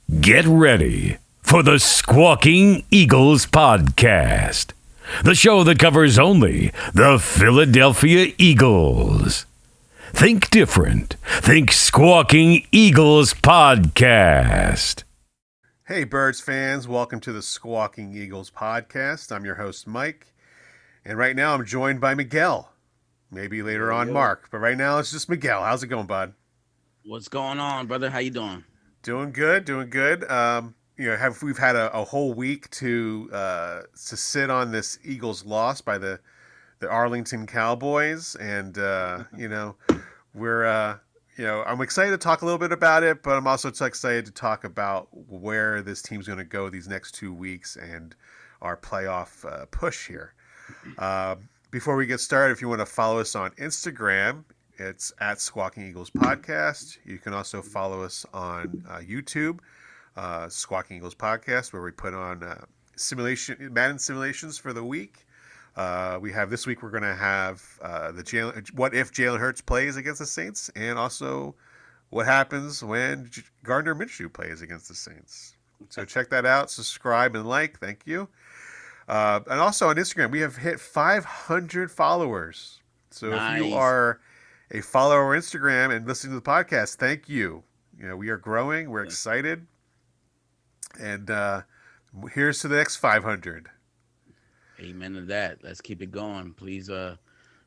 Get ready for the Squawking Eagles podcast, the show that covers only the Philadelphia Eagles. Think different. Think Squawking Eagles podcast. Hey, Birds fans. Welcome to the Squawking Eagles podcast. I'm your host, Mike. And right now I'm joined by Miguel. Maybe later on, Mark. But right now it's just Miguel. How's it going, bud? What's going on, brother? How you doing? Doing good, doing good. We've had a whole week to sit on this Eagles loss by the Arlington Cowboys, and we're I'm excited to talk a little bit about it, but I'm also excited to talk about where this team's going to go these next 2 weeks and our playoff push here. Before we get started, if you want to follow us on Instagram, it's at Squawking Eagles Podcast. You can also follow us on YouTube, Squawking Eagles Podcast, where we put on Madden simulations for the week. This week we're going to have what if Jalen Hurts plays against the Saints, and also what happens when Gardner Minshew plays against the Saints. So check that out, subscribe and like. Thank you. And also on Instagram, we have hit 500 followers. So Nice. If you are a follower on Instagram and listening to the podcast, thank you. We are growing. We're excited. And here's to the next 500. Amen to that. Let's keep it going. Please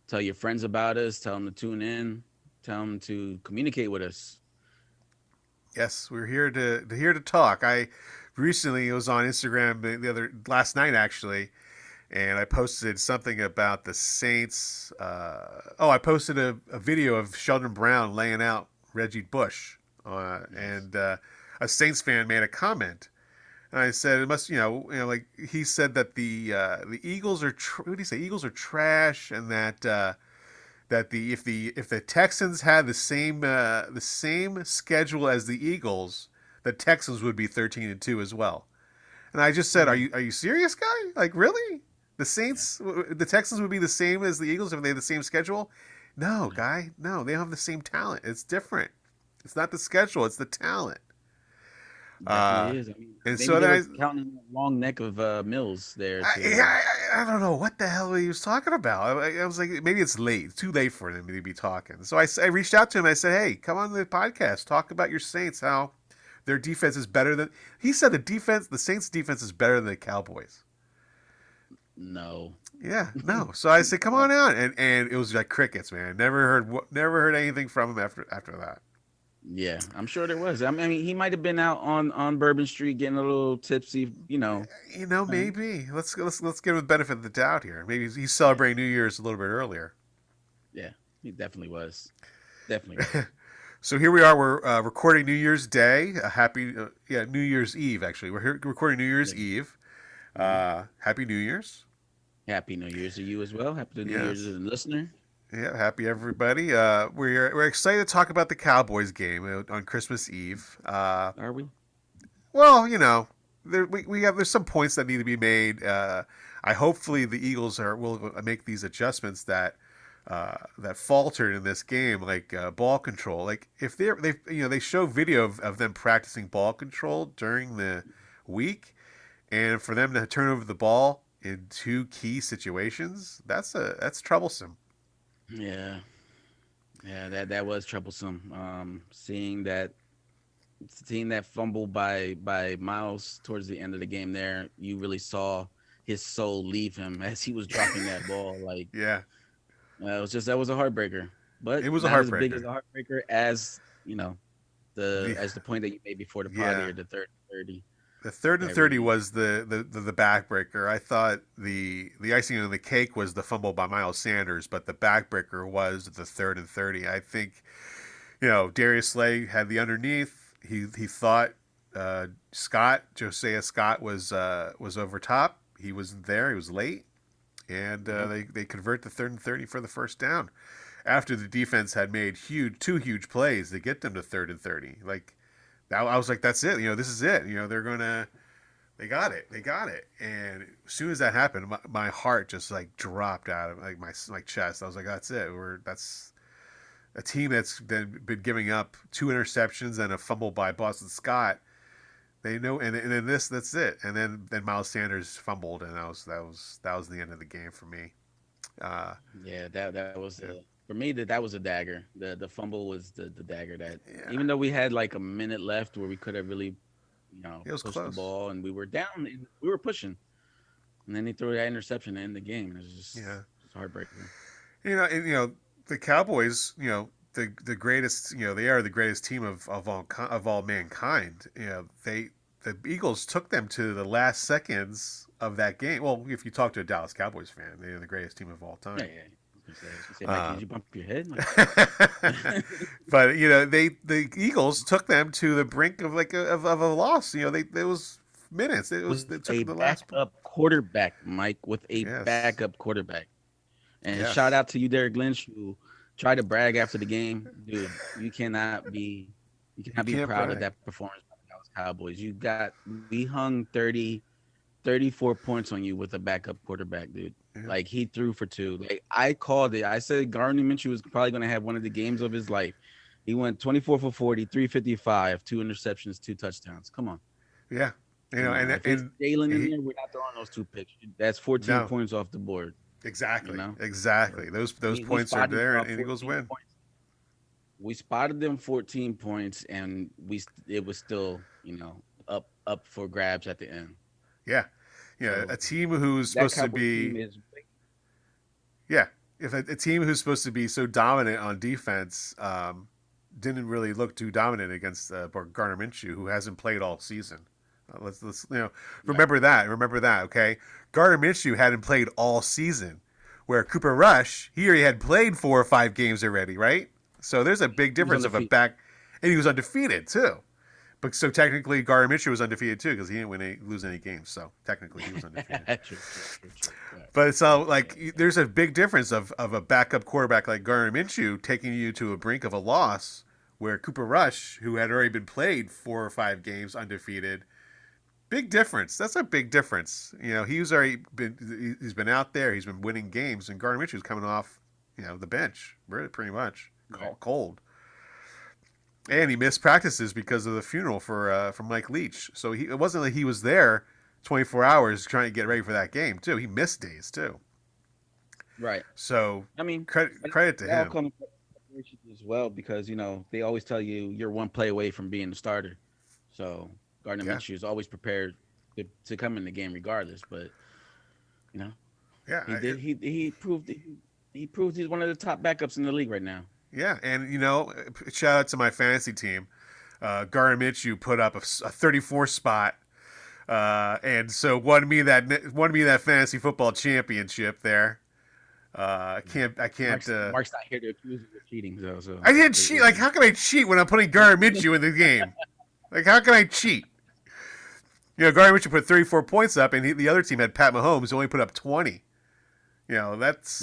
tell your friends about us. Tell them to tune in. Tell them to communicate with us. Yes, we're here to talk. I recently was on Instagram last night actually, and I posted something about the Saints. I posted a video of Sheldon Brown laying out Reggie Bush, and a Saints fan made a comment, and I said it must, like he said that the Eagles are what did he say? Eagles are trash, and that if the Texans had the same schedule as the Eagles, the Texans would be 13-2 as well. And I just said, are you serious, guy? Like, really? The Texans would be the same as the Eagles if they had the same schedule? No, guy. No, they don't have the same talent. It's different. It's not the schedule. It's the talent. Definitely is. I mean, and maybe so they then were counting the long neck of Mills there. I don't know what the hell he was talking about. I was like, maybe it's late. It's too late for them to be talking. So I reached out to him. I said, hey, come on the podcast. Talk about your Saints, how their defense is better than... He said the Saints defense is better than the Cowboys. No. Yeah, no. So I said, come on out. And it was like crickets, man. Never heard anything from him after that. Yeah, I'm sure there was. I mean, he might have been out on Bourbon Street getting a little tipsy, Maybe. Let's give him the benefit of the doubt here. Maybe he's celebrating New Year's a little bit earlier. Yeah, he definitely was. Definitely was. So here we are. We're recording New Year's Day. New Year's Eve, actually. We're here recording New Year's Eve. Happy New Year's. Happy New Year's to you as well. Happy New Year's to the listener. Yeah, happy everybody. We're excited to talk about the Cowboys game on Christmas Eve. Are we? Well, there's some points that need to be made. Hopefully the Eagles will make these adjustments that faltered in this game, like ball control. Like if they show video of them practicing ball control during the week, and for them to turn over the ball in two key situations, that's troublesome. Yeah, that was troublesome. Seeing that fumble by Miles towards the end of the game, there you really saw his soul leave him as he was dropping that ball. Like, yeah, that was a heartbreaker. But it was a not heartbreaker. As big as a heartbreaker as as the point that you made before the pod here, the 30. The 3rd and 30 was the backbreaker. I thought the icing on the cake was the fumble by Miles Sanders, but the backbreaker was the 3rd and 30. I think, Darius Slay had the underneath. He thought Josiah Scott was over top. He wasn't there. He was late, and they convert the 3rd and 30 for the first down after the defense had made two huge plays to get them to 3rd and 30. Like, I was like, that's it. This is it. They got it. And as soon as that happened, my heart just like dropped out of like my chest. I was like, that's it. That's a team that's been giving up 2 interceptions and a fumble by Boston Scott. They know, and then that's it. And then Miles Sanders fumbled, and that was the end of the game for me. Uh, Yeah, that was yeah, for me that was a dagger. The fumble was the dagger that yeah, even though we had like a minute left where we could have really, it was pushed the close. ball and we were down and we were pushing, and then he threw that interception to end the game. It was Yeah, just heartbreaking. the Cowboys, the greatest, they are the greatest team of all mankind. The Eagles took them to the last seconds of that game. Well, if you talk to a Dallas Cowboys fan, they're the greatest team of all Yeah, time. yeah. I was gonna say, Mike, did you bump your head? Like, But the Eagles took them to the brink of of a loss. It was minutes. They with took a the last. backup quarterback, Mike, with a Yes, backup quarterback. And shout yes, out to you, Derek Lynch, who tried to brag after the game. Dude, you cannot you be can't proud of brag. that performance by the Dallas Cowboys. We hung 34 points on you with a backup quarterback, dude. Yeah, Like he threw for two. Like I called it. I said Gardner Minshew was probably gonna have one of the games of his life. He went 24 for 40, 355, two interceptions, two touchdowns. Come on. yeah. Come on. If it's And Jalen in he there, we're not throwing those two picks. That's 14 no, points off the board, you exactly, know? exactly. So Those we points are spotted there, them and Eagles 14 win. points. We spotted them 14 points, and it was still, up for grabs at the end. Yeah, So a team who's that supposed to Cowboys team be is yeah, if a team who's supposed to be so dominant on defense didn't really look too dominant against Gardner Minshew, who hasn't played all season. Let's right. remember that. Remember that. Okay, Gardner Minshew hadn't played all season, where Cooper Rush he already had played 4 or 5 games already, right? So there's a big He was difference of a undefeated. back, and he was undefeated too. But so technically, Gardner Minshew was undefeated too because he didn't lose any games. So technically, he was undefeated. True. Right. But it's all Yeah. like there's a big difference of a backup quarterback like Gardner Minshew taking you to a brink of a loss, where Cooper Rush, who had already been played 4 or 5 games undefeated, big difference. That's a big difference. He's been out there, he's been winning games, and Gardner Minshew's coming off, the bench, really pretty much Right. cold. Yeah. And he missed practices because of the funeral for Mike Leach. So it wasn't like he was there 24 hours trying to get ready for that game too. He missed days too. Right. So I mean, credit to that all him. comes with preparation as well because they always tell you you're one play away from being the starter. So Gardner Yeah, Minshew is always prepared to come in the game regardless. But you know, yeah, he did. He proved he's one of the top backups in the league right now. yeah. And shout out to my fantasy team. Gardner Minshew put up a 34 spot, and so won me that fantasy football championship there. I can't. Mark's not here to accuse you of cheating, though. So I didn't cheat. Like, how can I cheat when I'm putting Gardner Minshew in the game? Like, how can I cheat? Gardner Minshew put 34 points up, and the other team had Pat Mahomes, who only put up 20. wow. That's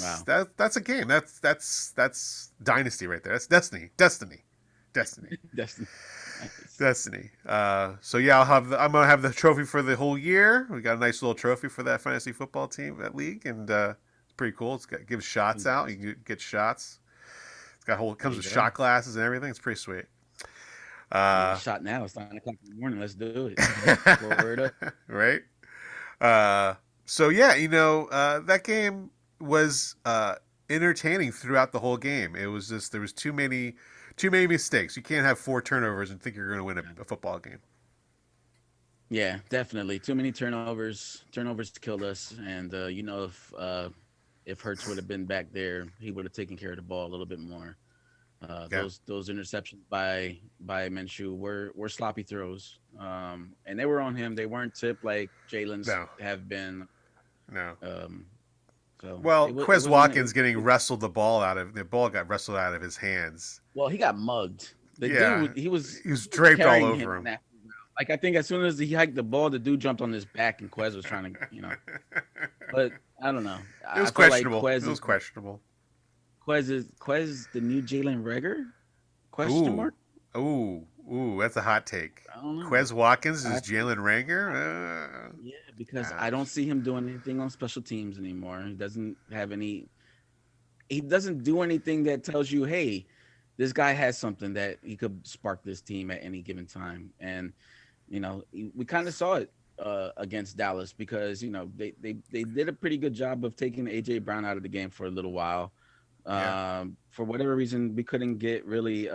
a game. That's dynasty right there. That's destiny. That's nice. Destiny. So yeah, I'm gonna have the trophy for the whole year. We got a nice little trophy for that fantasy football team, that league, and it's pretty cool. Gives shots out. You can get shots. It There comes you with go. shot glasses and everything. It's pretty sweet. Get a Uh, shot now. It's 9 o'clock in the morning. Let's do it. Word up. right. So yeah, that game was entertaining throughout the whole game. It was just there was too many mistakes. You can't have 4 turnovers and think you're going to win a football game. Yeah, definitely. Too many turnovers. Turnovers killed us. And if Hurts would have been back there, he would have taken care of the ball a little bit more. Yeah. Those interceptions by Minshew were sloppy throws. And they were on him. They weren't tipped like Jalen's No. have been. No. So Well, it Quez wasn't. Watkins the ball got wrestled out of his hands. Well, he got mugged. The Yeah. dude, he was draped all carrying over him. him. Like I think as soon as he hiked the ball, the dude jumped on his back, and Quez was trying to, But I don't know. It was I feel questionable. Like It was questionable. Quez the new Jalen Reagor? Question Ooh. mark? Ooh, that's a hot take. I don't know. Quez Watkins is I- Jalen Rager. Yeah, because Gosh. I don't see him doing anything on special teams anymore. He doesn't have any. He doesn't do anything that tells you, hey, this guy has something that he could spark this team at any given time. And we kind of saw it against Dallas because they did a pretty good job of taking AJ Brown out of the game for a little while. Yeah. For whatever reason, we couldn't get really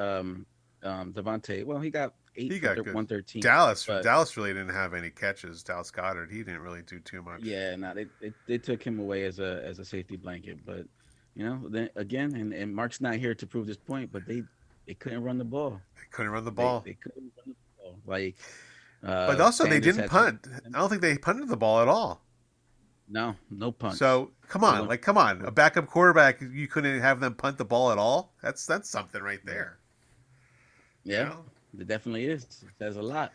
Devontae. Well, he got He for got good. 113. Dallas But really didn't have any catches. Dallas Goedert, he didn't really do too much. yeah, no, they took him away as a safety blanket. But then again, and Mark's not here to prove this point, but they couldn't run the ball. They couldn't run the ball. They couldn't run the ball. Like, but also they Sanders didn't had punt. I don't think they punted the ball at all. no punts. So come on, a backup quarterback, you couldn't have them punt the ball at all. That's something right there. Yeah, it definitely is. It says a lot.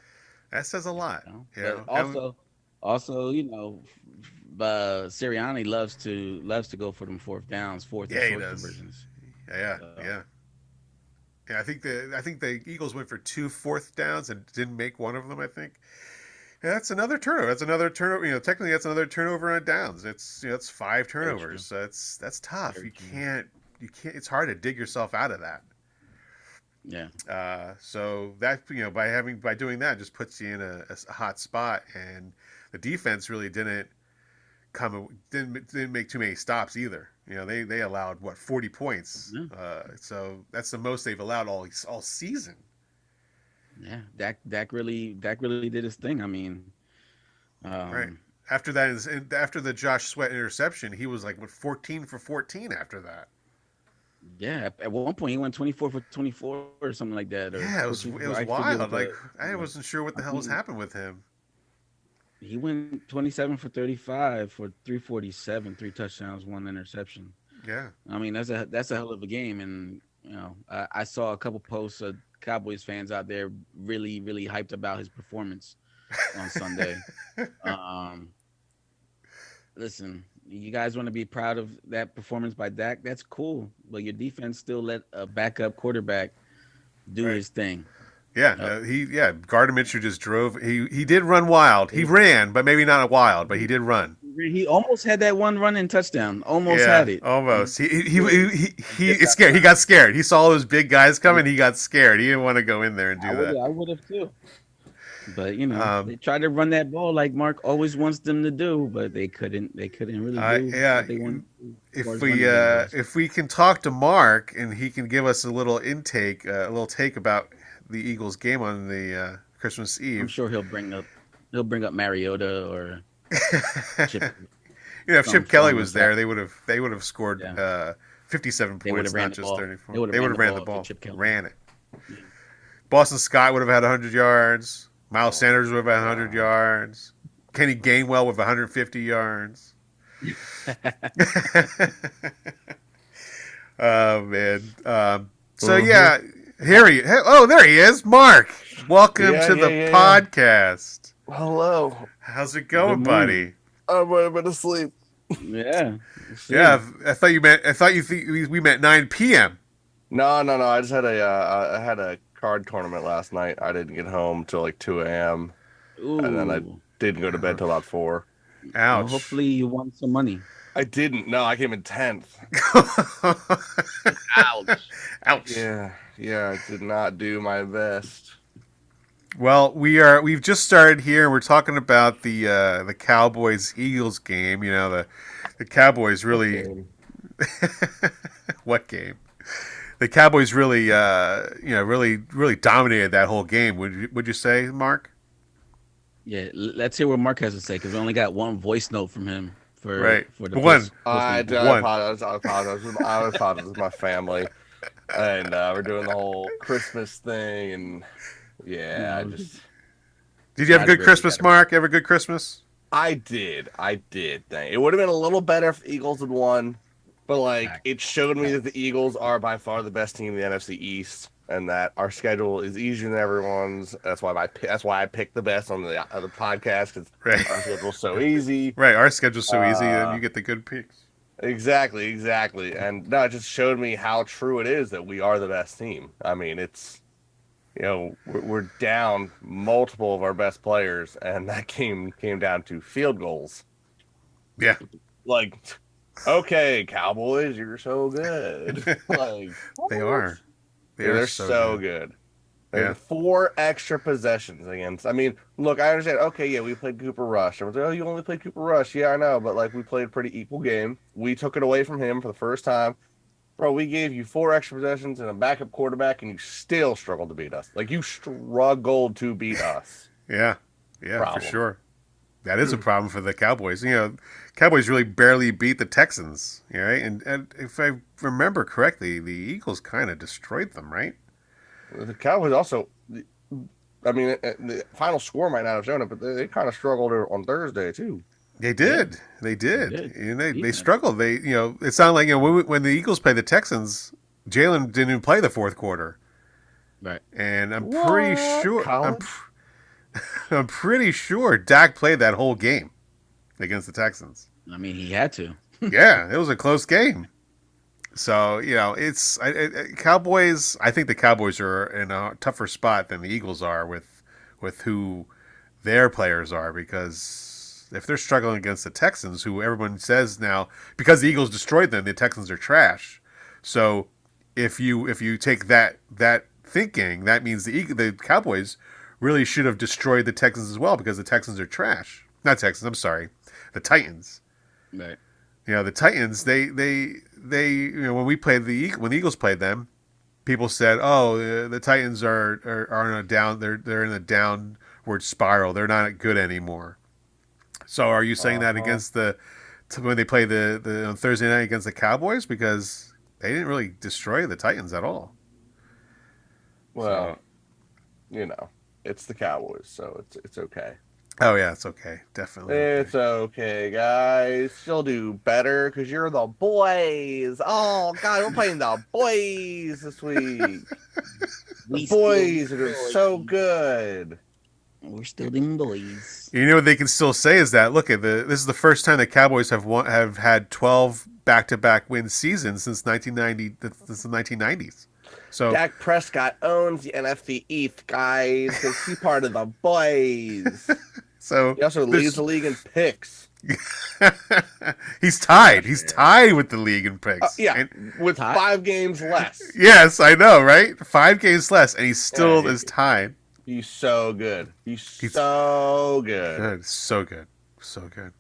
That says a lot. But also, Sirianni loves to go for them fourth downs, fourth and short conversions. Yeah. I think the Eagles went for 2 4th downs and didn't make one of them. I think. Yeah, that's another turnover. Technically that's another turnover on downs. It's 5 turnovers. So that's tough. You can't. It's hard to dig yourself out of that. Yeah. So that by doing that just puts you in a hot spot, and the defense really didn't make too many stops either. They allowed 40 points. So that's the most they've allowed all season. Yeah, Dak really did his thing. I mean, right after that, after the Josh Sweat interception, he was like 14 for 14 after that. Yeah, at one point he went 24 for 24 or something like that. Yeah, it was wild. Like I wasn't sure what the hell was happening with him. He went 27 for 35 for 347, 3 touchdowns, 1 interception. Yeah, I mean that's a hell of a game, and I saw a couple posts of Cowboys fans out there really hyped about his performance on Sunday. Listen, you guys want to be proud of that performance by Dak? That's cool, but your defense still let a backup quarterback do his thing. Yeah, Gardner Minshew just drove. He did run wild. He ran, but maybe not a wild, but he did run. He almost had that one running touchdown. Almost had it. Almost. He scared. He got scared. He saw those big guys coming. He got scared. He didn't want to go in there and do that. I would have too. But they tried to run that ball like Mark always wants them to do, but they couldn't. They couldn't really do. Yeah. If we can talk to Mark and he can give us a little take about the Eagles game on the Christmas Eve, I'm sure he'll bring up Mariota or Chip. If Chip Kelly was there, they would have scored 57 points, not just 34. They would have ran the ball. Ran it. Boston Scott would have had 100 yards. Miles Sanders would have had 100 yards. Kenny Gainwell with 150 yards. Oh man. There he is, Mark. Welcome to the podcast. Hello. How's it going, buddy? I'm right about to sleep. Yeah. I thought we met 9 p.m. No. I just had I had a card tournament last night. I didn't get home till like 2 a.m. And then I didn't go to bed till about 4. Ouch. Well, hopefully you won some money. I didn't. No, I came in 10th. Ouch. Yeah, I did not do my best. Well, we've just started here and we're talking about the Cowboys Eagles game. The Cowboys really what game? The Cowboys really really dominated that whole game. Would you say, Mark? Yeah, let's hear what Mark has to say because we only got one voice note from him for the one. I apologize. I apologize with my family, and we're doing the whole Christmas thing, and I just. Did you have a good Christmas, Mark? Have a good Christmas? I did. It would have been a little better if the Eagles had won, but it showed me that the Eagles are by far the best team in the NFC East, and that our schedule is easier than everyone's. That's why I picked the best on the podcast because our schedule's so easy. Right, our schedule's so easy, and you get the good picks. Exactly, and no, it just showed me how true it is that we are the best team. I mean, it's we're down multiple of our best players, and that came down to field goals. Yeah, okay, Cowboys, you're so good. They are. They're so good. Yeah. 4 extra possessions against. I mean, look, I understand. Okay, yeah, we played Cooper Rush. Everyone's like, oh, you only played Cooper Rush. Yeah, I know, but like we played a pretty equal game. We took it away from him for the first time. Bro, we gave you 4 extra possessions and a backup quarterback, and you still struggled to beat us. Like, you struggled to beat us. Yeah, Problem. for sure. That is a problem for the Cowboys. Cowboys really barely beat the Texans, right? And if I remember correctly, the Eagles kind of destroyed them, right? The Cowboys also, I mean, the final score might not have shown it, but they kind of struggled on Thursday, too. They did. Yeah. They did. They struggled. It sounded like when the Eagles played the Texans, Jalen didn't even play the fourth quarter. Right. And I'm pretty sure I'm pretty sure Dak played that whole game against the Texans. I mean, he had to. Yeah, it was a close game. So, it's Cowboys. I think the Cowboys are in a tougher spot than the Eagles are with who their players are, because if they're struggling against the Texans, who everyone says now, because the Eagles destroyed them, the Texans are trash. So if you take that thinking, that means the Cowboys really should have destroyed the Texans as well, because the Texans are trash. Not Texans, I'm sorry, the Titans. Right. The Titans, they when the Eagles played them, people said, "Oh, the Titans are in a down. They're in a downward spiral. They're not good anymore." So, are you saying that against when they play the on Thursday night against the Cowboys, because they didn't really destroy the Titans at all? Well, it's the Cowboys, so it's okay. Oh yeah, it's okay, definitely. It's okay, guys. You'll do better because you're the boys. Oh God, we're playing the boys this week. The boys are doing so good. We're still them boys. What they can still say is that this is the first time the Cowboys have had 12 back-to-back win seasons since 1990. Since the 1990s. So Dak Prescott owns the NFC East, guys, because he's part of the boys. So he also leads the league in picks. He's tied. He's tied with the league in picks. With 5 games less. Yes, I know, right? 5 games less, and he still is tied. He's so good. He's so good. So good. So good.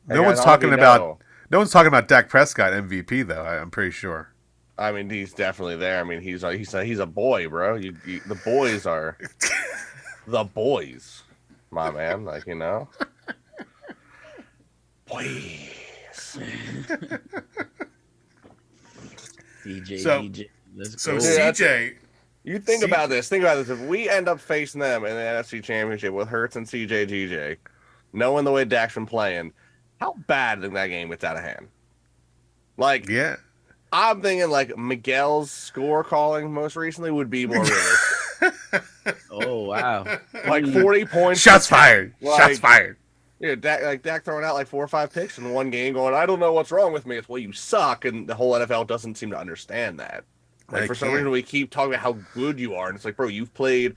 No one's talking about Dak Prescott MVP though. I'm pretty sure. I mean, he's definitely there. I mean, he's a boy, bro. The boys are the boys, my man. Boys. CJ. Let's go. CJ. You think about this. Think about this. If we end up facing them in the NFC Championship with Hurts and CJ GJ, knowing the way Dak's been playing, how bad is that game gets out of hand? I'm thinking Miguel's score calling most recently would be more realistic. Oh wow! 40 points. Shots fired. Shots fired. Yeah, Dak throwing out 4 or 5 picks in one game, going, "I don't know what's wrong with me." It's you suck, and the whole NFL doesn't seem to understand that. For some reason, we keep talking about how good you are, and it's bro, you've played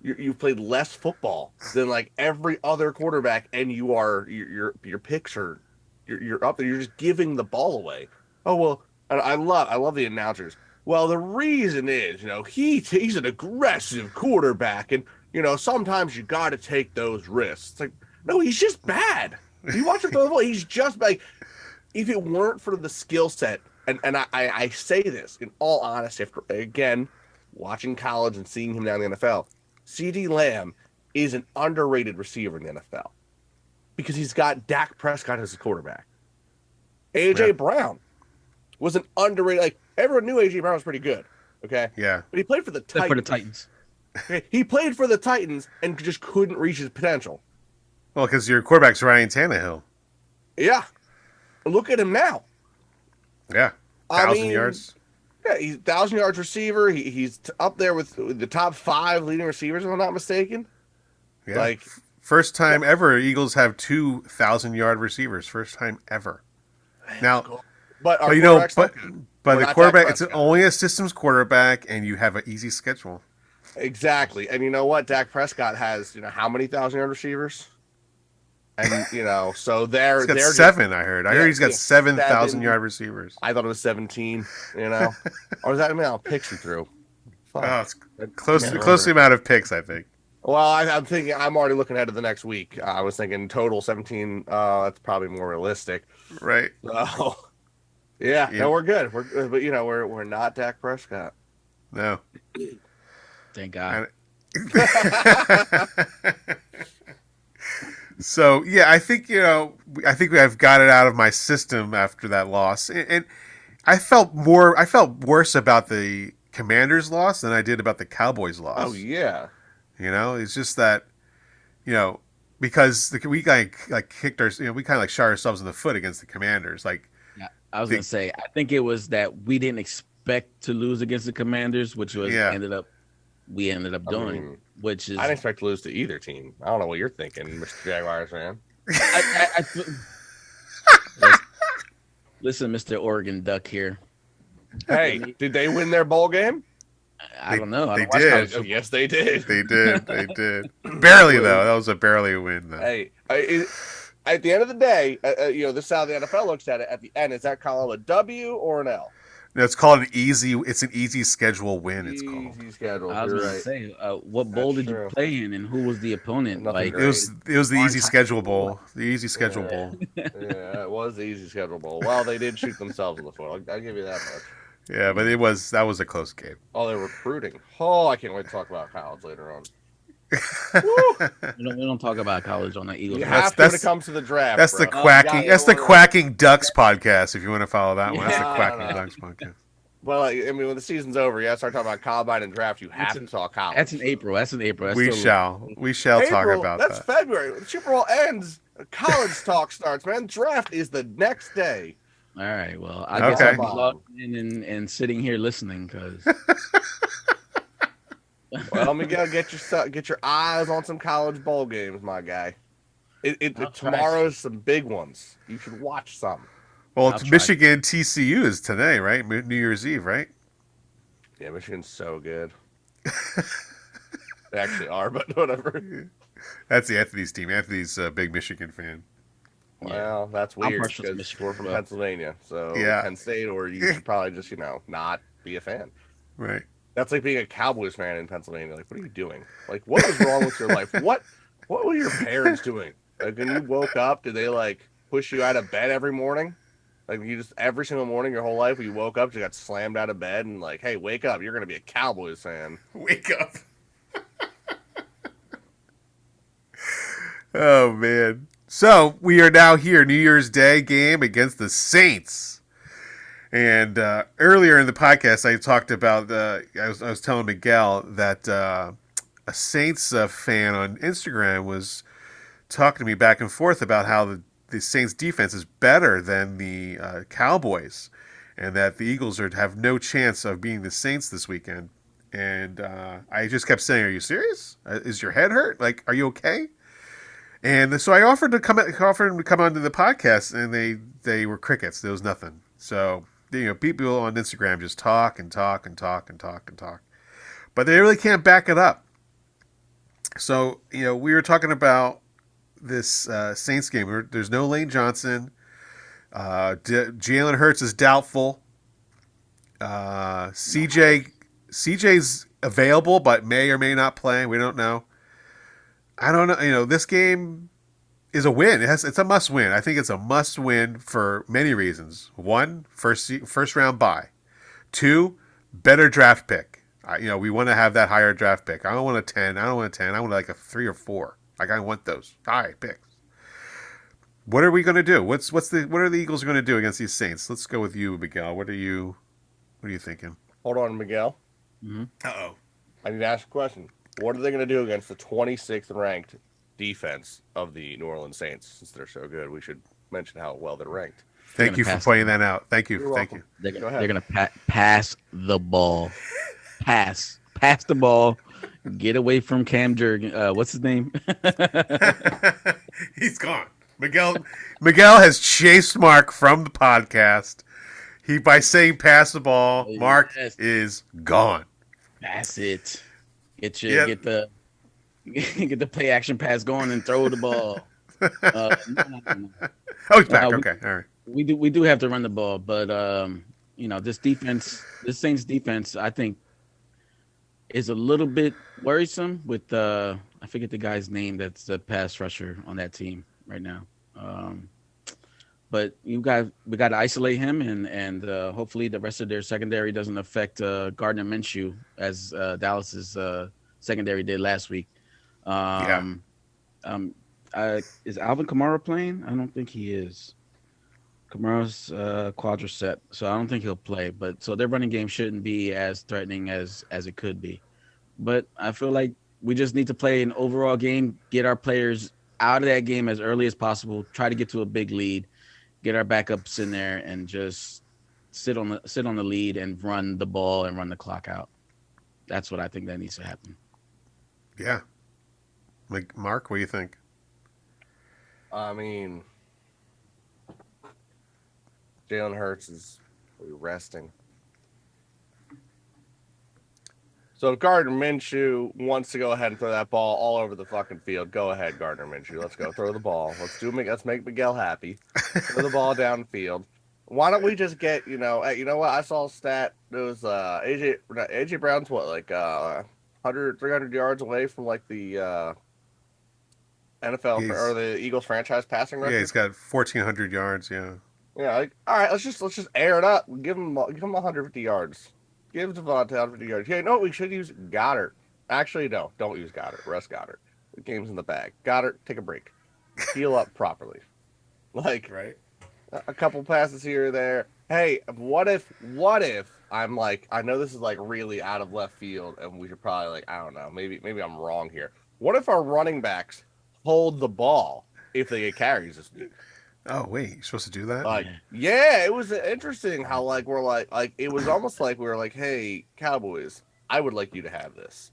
less football than every other quarterback, and your picks are you're up there. You're just giving the ball away. Oh well, I love the announcers. Well, the reason is he's an aggressive quarterback, and sometimes you got to take those risks. It's no, he's just bad. You watch him throw the ball, he's just if it weren't for the skill set. And I say this in all honesty, after, again, watching college and seeing him now in the NFL, CeeDee Lamb is an underrated receiver in the NFL because he's got Dak Prescott as a quarterback. A.J. Brown was an underrated, everyone knew A.J. Brown was pretty good, okay? Yeah. But he played for the Titans. Okay? He played for the Titans and just couldn't reach his potential. Well, because your quarterback's Ryan Tannehill. Yeah. Look at him now. Yeah, 1,000 yards. Yeah, he's 1,000 yards receiver. He's up there with the top 5 leading receivers, if I'm not mistaken. Yeah, first time ever Eagles have 2,000-yard receivers. First time ever. Now, but the quarterback, it's only a systems quarterback, and you have an easy schedule. Exactly, and you know what? Dak Prescott has how many 1,000-yard receivers? And so they're 7. I heard he's got 7,000-yard receivers. I thought it was 17. Or was that picks he threw? fine. Oh, it's close Yeah, to the amount of picks, I think. Well, I'm thinking. I'm already looking ahead to the next week. I was thinking total 17. That's probably more realistic. Right. So, yeah, Yeah. no, we're good. We're good, but we're not Dak Prescott. No. Thank God. So yeah, I think I've got it out of my system after that loss, and I felt worse about the Commanders' loss than I did about the Cowboys' loss. Oh yeah. It's just that, because we kicked our, we kind of like shot ourselves in the foot against the Commanders. Like, Yeah, I was gonna say, I think it was that we didn't expect to lose against the Commanders, which was we ended up doing, which is I didn't expect to lose to either team. I don't know what you're thinking, Mr. Jaguars fan. Listen, Mr. Oregon Duck here. Hey, did they win their bowl game? I don't know. They did. Oh, yes, they did. They did. They did. Barely though. That was barely a win though. Hey, at the end of the day, this is how the NFL looks at it. At the end, is that column a W or an L? No, it's called an easy. It's an easy schedule win. It's called. Easy schedule. I was You're gonna right. say, what bowl did you play in, and who was the opponent? Nothing Like, great. It was the easy schedule bowl. The easy schedule bowl. Yeah, it was the easy schedule bowl. Well, they did shoot themselves in the foot. I'll give you that much. Yeah, but that was a close game. Oh, they're recruiting. Oh, I can't wait to talk about college later on. we don't talk about college on the Eagles. You have to when it comes to the draft. That's bro. the quacking. That's the Quacking Ducks podcast. If you want to follow that one, that's the Quacking Ducks podcast. Well, I mean, when the season's over, you have to start talking about combine and draft. You have to talk college. That's in April. That's We shall talk about that's that. February. When the Super Bowl ends, college talk starts, man. Draft is the next day. All right. Well, I guess I'll be logged in and sitting here listening because. Well, Miguel, get your eyes on some college bowl games, my guy. Tomorrow's some big ones. You should watch some. Well, it's Michigan TCU is today, right? New Year's Eve, right? Yeah, Michigan's so good. They actually are, but whatever. That's the Anthony's team. Anthony's a big Michigan fan. Well, that's weird because we're from Pennsylvania, so Penn State, or you should probably just not be a fan. Right. That's like being a Cowboys fan in Pennsylvania. Like, what are you doing? Like, what was wrong with your life? What were your parents doing? Like, when you woke up, did they like push you out of bed every morning? Like, you just every single morning your whole life, when you woke up, you got slammed out of bed and like, hey, wake up! You're gonna be a Cowboys fan. Wake up! Oh man! So we are now here, New Year's Day game against the Saints. And earlier in the podcast, I talked about I was telling Miguel that a Saints fan on Instagram was talking to me back and forth about how the Saints defense is better than the Cowboys, and that the Eagles have no chance of beating the Saints this weekend. And I just kept saying, "Are you serious? Is your head hurt? Like, are you okay?" And so I offered him to come onto the podcast, and they were crickets. There was nothing. So people on Instagram just talk and talk and talk and talk and talk, but they really can't back it up. So we were talking about this Saints game. There's no Lane Johnson. Jalen Hurts is doubtful. CJ's available, but may or may not play. We don't know. I don't know. This game is a win. It's a must win. I think it's a must win for many reasons. One, first round bye. Two, better draft pick. We want to have that higher draft pick. I don't want a 10. I don't want a 10. I want like a 3 or 4. Like, I want those high picks. What are we going to do? What are the Eagles going to do against these Saints? Let's go with you, Miguel. What are you thinking? Hold on, Miguel. Mm-hmm. Uh-oh. I need to ask a question. What are they going to do against the 26th ranked defense of the New Orleans Saints? Since they're so good, we should mention how well they're ranked. Thank you for pointing that out. Thank you. Thank you. They're going to pass the ball. Pass the ball. Get away from Cam Jurgen. What's his name? He's gone. Miguel has chased Mark from the podcast. By saying pass the ball, Mark is gone. Pass it. Get the play action pass going and throw the ball. No. Oh, he's back. Okay, all right. We do have to run the ball, but this Saints defense, I think is a little bit worrisome with I forget the guy's name that's the pass rusher on that team right now. Um, but we got to isolate him and hopefully the rest of their secondary doesn't affect Gardner Minshew as Dallas's secondary did last week. Yeah. Um, is Alvin Kamara playing? I don't think he is. Kamara's quadricep, so I don't think he'll play. But so their running game shouldn't be as threatening as it could be. But I feel like we just need to play an overall game, get our players out of that game as early as possible, try to get to a big lead, get our backups in there, and just sit on the lead and run the ball and run the clock out. That's what I think that needs to happen. Yeah. Like, Mark, what do you think? I mean, Jalen Hurts is resting. So if Gardner Minshew wants to go ahead and throw that ball all over the fucking field, go ahead, Gardner Minshew. Let's go throw the ball. Let's make Miguel happy. Throw the ball downfield. Why don't we just get, you know what? I saw a stat. It was AJ Brown's what, like 100, 300 yards away from like the NFL or the Eagles franchise passing record. Yeah, he's got 1,400 yards. Yeah. Yeah. Like, all right, let's just air it up. Give him 150 yards. Give Devontae 150 yards. Yeah, no, we should use Goddard. Actually, no, don't use Goddard. Rest Goddard. The game's in the bag. Goddard, take a break. Heal up properly. Like, Right. a couple passes here or there. Hey, what if I'm like, I know this is like really out of left field, and we should probably like, I don't know, maybe I'm wrong here. What if our running backs hold the ball if they get carries this week? Oh, wait, you're supposed to do that? Like, yeah, it was interesting how like we're like it was almost like we were like, hey, Cowboys, I would like you to have this.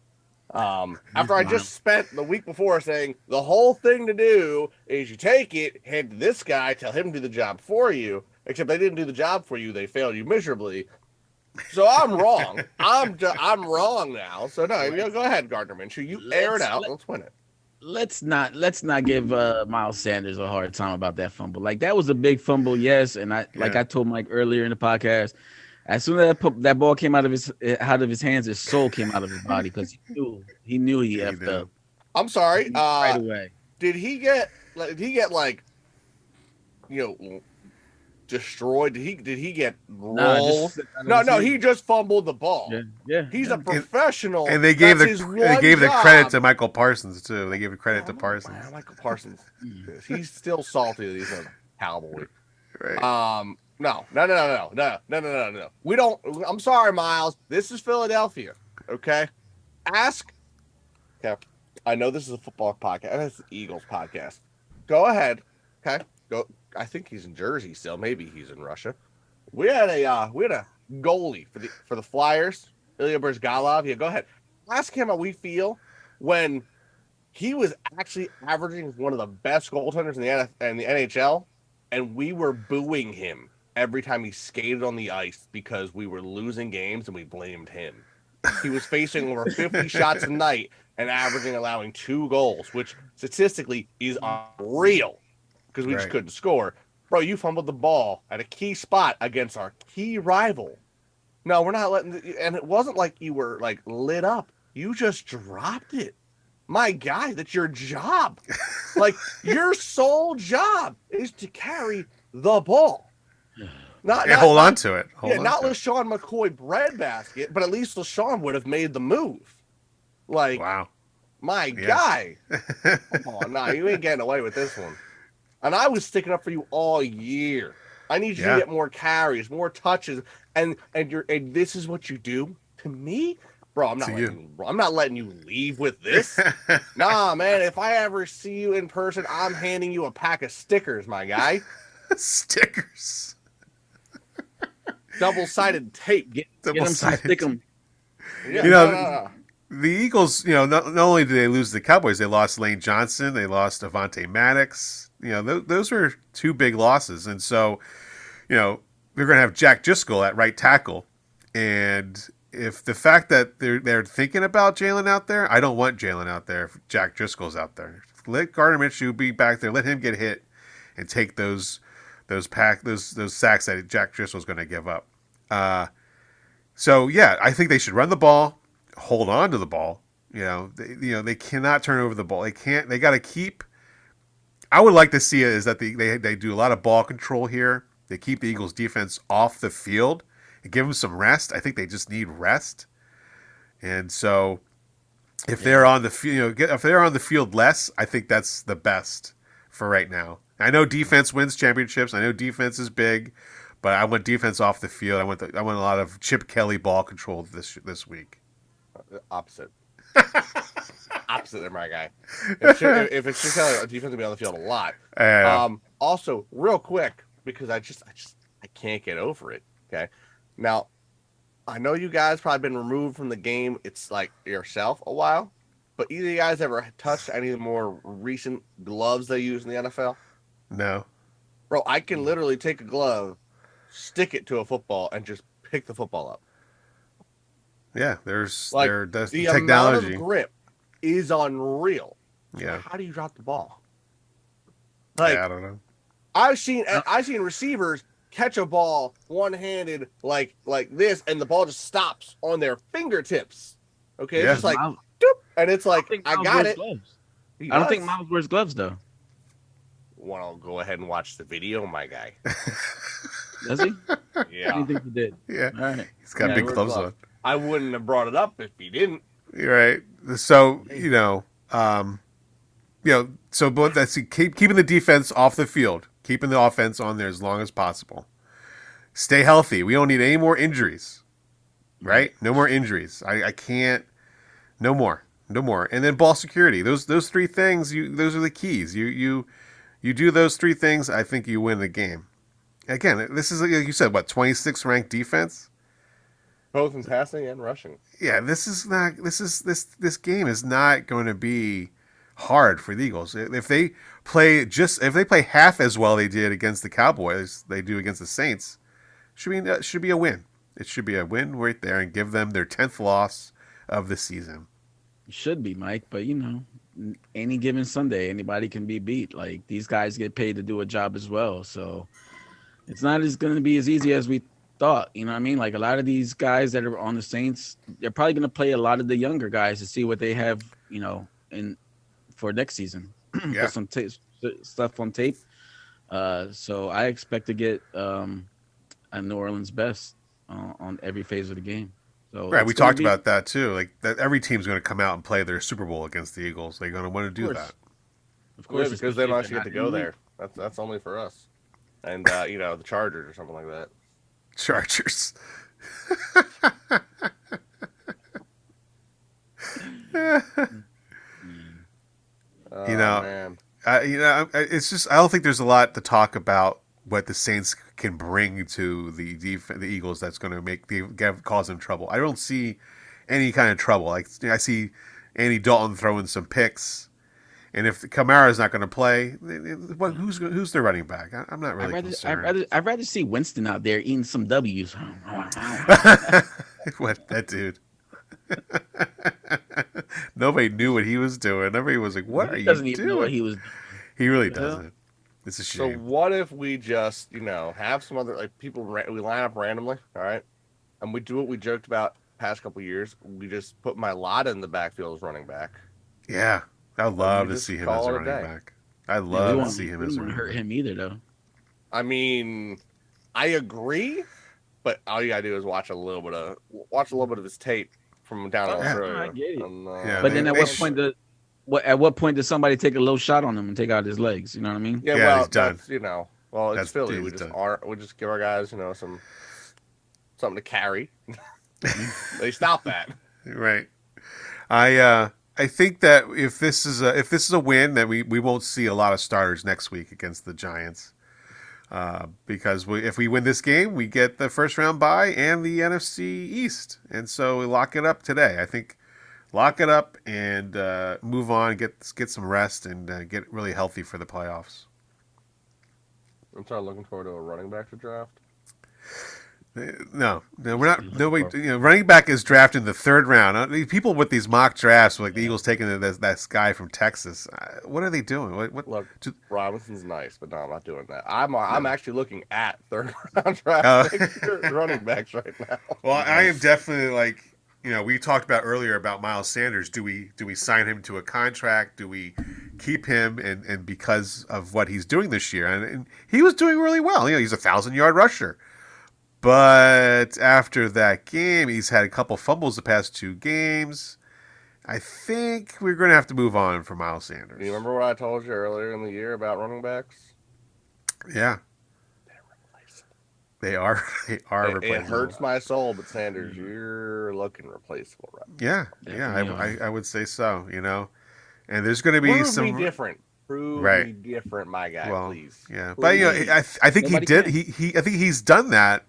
After I just spent the week before saying the whole thing to do is you take it, hand to this guy, tell him to do the job for you. Except they didn't do the job for you; they failed you miserably. So I'm wrong. I'm wrong now. So no, go ahead, Gardner Minshew. You air it out. Let's win it. Let's not give Miles Sanders a hard time about that fumble. Like that was a big fumble, yes. And I told Mike earlier in the podcast, as soon as that ball came out of his hands, his soul came out of his body because he knew he effed up. I'm sorry. Right away. Did he get destroyed? Did he get rolled? No, he just fumbled the ball. Yeah. He's a professional. And they gave the credit to Michael Parsons too. They gave the credit to Parsons. Man, Michael Parsons. He's still salty that he's a Cowboy. Right. No. We don't. I'm sorry, Miles. This is Philadelphia. Okay. Okay. I know this is a football podcast. It's an Eagles podcast. Go ahead. Okay. Go. I think he's in Jersey still. Maybe he's in Russia. We had a goalie for the Flyers, Ilya Bryzgalov. Yeah, go ahead. Ask him how we feel when he was actually averaging one of the best goaltenders in the NHL, and we were booing him every time he skated on the ice because we were losing games and we blamed him. He was facing over 50 shots a night and allowing 2 goals, which statistically is unreal. Because we just couldn't score. Bro, you fumbled the ball at a key spot against our key rival. No, we're not letting... And it wasn't like you were, like, lit up. You just dropped it. My guy, that's your job. Like, your sole job is to carry the ball. Hold on to it. Not LaShawn McCoy breadbasket, but at least LaShawn would have made the move. Like, wow. My guy. Come on, nah, you ain't getting away with this one. And I was sticking up for you all year. I need you to get more carries, more touches, and this is what you do to me, bro. I'm not letting you leave with this. Nah, man. If I ever see you in person, I'm handing you a pack of stickers, my guy. Stickers. Double-sided tape. Get them, stick them. Yeah, the Eagles. Not only did they lose the Cowboys, they lost Lane Johnson. They lost Avonte Maddox. Those were 2 big losses. And so, we're going to have Jack Driscoll at right tackle. And if the fact that they're thinking about Jalen out there, I don't want Jalen out there if Jack Driscoll's out there. Let Gardner Minshew be back there. Let him get hit and take those sacks that Jack Driscoll's going to give up. So, yeah, I think they should run the ball. hold on to the ball. They cannot turn over the ball. They can't. They got to keep. I would like to see it is that they do a lot of ball control here. They keep the Eagles defense off the field and give them some rest. I think they just need rest. And so if they're on the field, if they're on the field less, I think that's the best for right now. I know defense wins championships. I know defense is big, but I want defense off the field. I want a lot of Chip Kelly ball control this week. Opposite. Opposite there, my guy. If it's Chip Kelly, defense will be on the field a lot. Also, real quick, because I can't get over it. Okay, now I know you guys probably been removed from the game. It's like yourself a while, but either of you guys ever touched any of the more recent gloves they use in the NFL? No, bro. I can literally take a glove, stick it to a football, and just pick the football up. Yeah, there's like the technology. Amount of grip is unreal. Yeah. How do you drop the ball? Like, I don't know. I've seen receivers catch a ball one-handed like this, and the ball just stops on their fingertips. Okay, it's just like doop, and it's like I got it. I don't think Miles wears gloves though. Want to go ahead and watch the video, my guy? Does he? Yeah. I think he did. Yeah. All right. He's got big gloves on. I wouldn't have brought it up if he didn't. You're right. So but that's keeping the defense off the field, keeping the offense on there as long as possible. Stay healthy. We don't need any more injuries, right? No more injuries. I can't. No more. And then ball security. Those three things. Those are the keys. You do those three things. I think you win the game. Again, this is like you said. What 26th ranked defense? Both in passing and rushing. Yeah, this game is not going to be hard for the Eagles. If they play half as well they did against the Cowboys, they do against the Saints, should be a win. It should be a win right there and give them their 10th loss of the season. It should be, Mike, but any given Sunday, anybody can be beat. Like these guys get paid to do a job as well, so it's not going to be as easy as we thought. You know what I mean? Like a lot of these guys that are on the Saints, they're probably going to play a lot of the younger guys to see what they have, for next season. Yeah. Put some stuff on tape. So I expect to get a New Orleans best on every phase of the game. So right, we talked about that too. Like that, every team's going to come out and play their Super Bowl against the Eagles. They're going to want to do that. Of course, because they don't actually get to go there. That's only for us, and the Chargers or something like that. Chargers. Man. It's just I don't think there's a lot to talk about what the Saints can bring to the Eagles that's going to cause them trouble. I don't see any kind of trouble. Like I see Andy Dalton throwing some picks, and if Kamara's not going to play, who's their running back? I'm not really concerned. I'd rather see Winston out there eating some W's. What that dude? Nobody knew what he was doing. Everybody was like, "What are you doing?" Doesn't even know what he was doing. He really doesn't. It's a shame. So what if we just, have some other people? We line up randomly, all right, and we do what we joked about past couple years. We just put Mailata in the backfield as running back. Yeah, I'd love to see him as a running back. I'd love to see him as a running back. Hurt him either, though. I mean, I agree, but all you gotta do is watch a little bit of his tape from down Australia. I get it. And, but then at what point does somebody take a low shot on him and take out his legs? You know what I mean? Yeah, well, he's done. It's Philly. We just give our guys, something to carry. They stop that. Right. I think that if this is a win, then we won't see a lot of starters next week against the Giants. Because if we win this game, we get the first round bye and the NFC East, and so we lock it up today. I think lock it up and move on, get some rest, and get really healthy for the playoffs. I'm sorry, looking forward to a running back to draft. No, we're not. Nobody. Running back is drafted in the third round. People with these mock drafts, like the Eagles taking that guy from Texas. What are they doing? What? Look, Robinson's nice, but no, I'm not doing that. I'm actually looking at third round draft running backs right now. Well, I am definitely we talked about earlier about Miles Sanders. Do we sign him to a contract? Do we keep him and because of what he's doing this year? And he was doing really well. He's a 1,000-yard rusher. But after that game, he's had a couple fumbles the past 2 games. I think we're going to have to move on from Miles Sanders. Do you remember what I told you earlier in the year about running backs? Yeah. They are replaceable. It hurts my soul, but Sanders, you're looking replaceable right now. Yeah. I would say so. And there's going to be Prove me different. Prove me different, my guy, please. Yeah, Prove but I think Nobody he did. can. I think he's done that.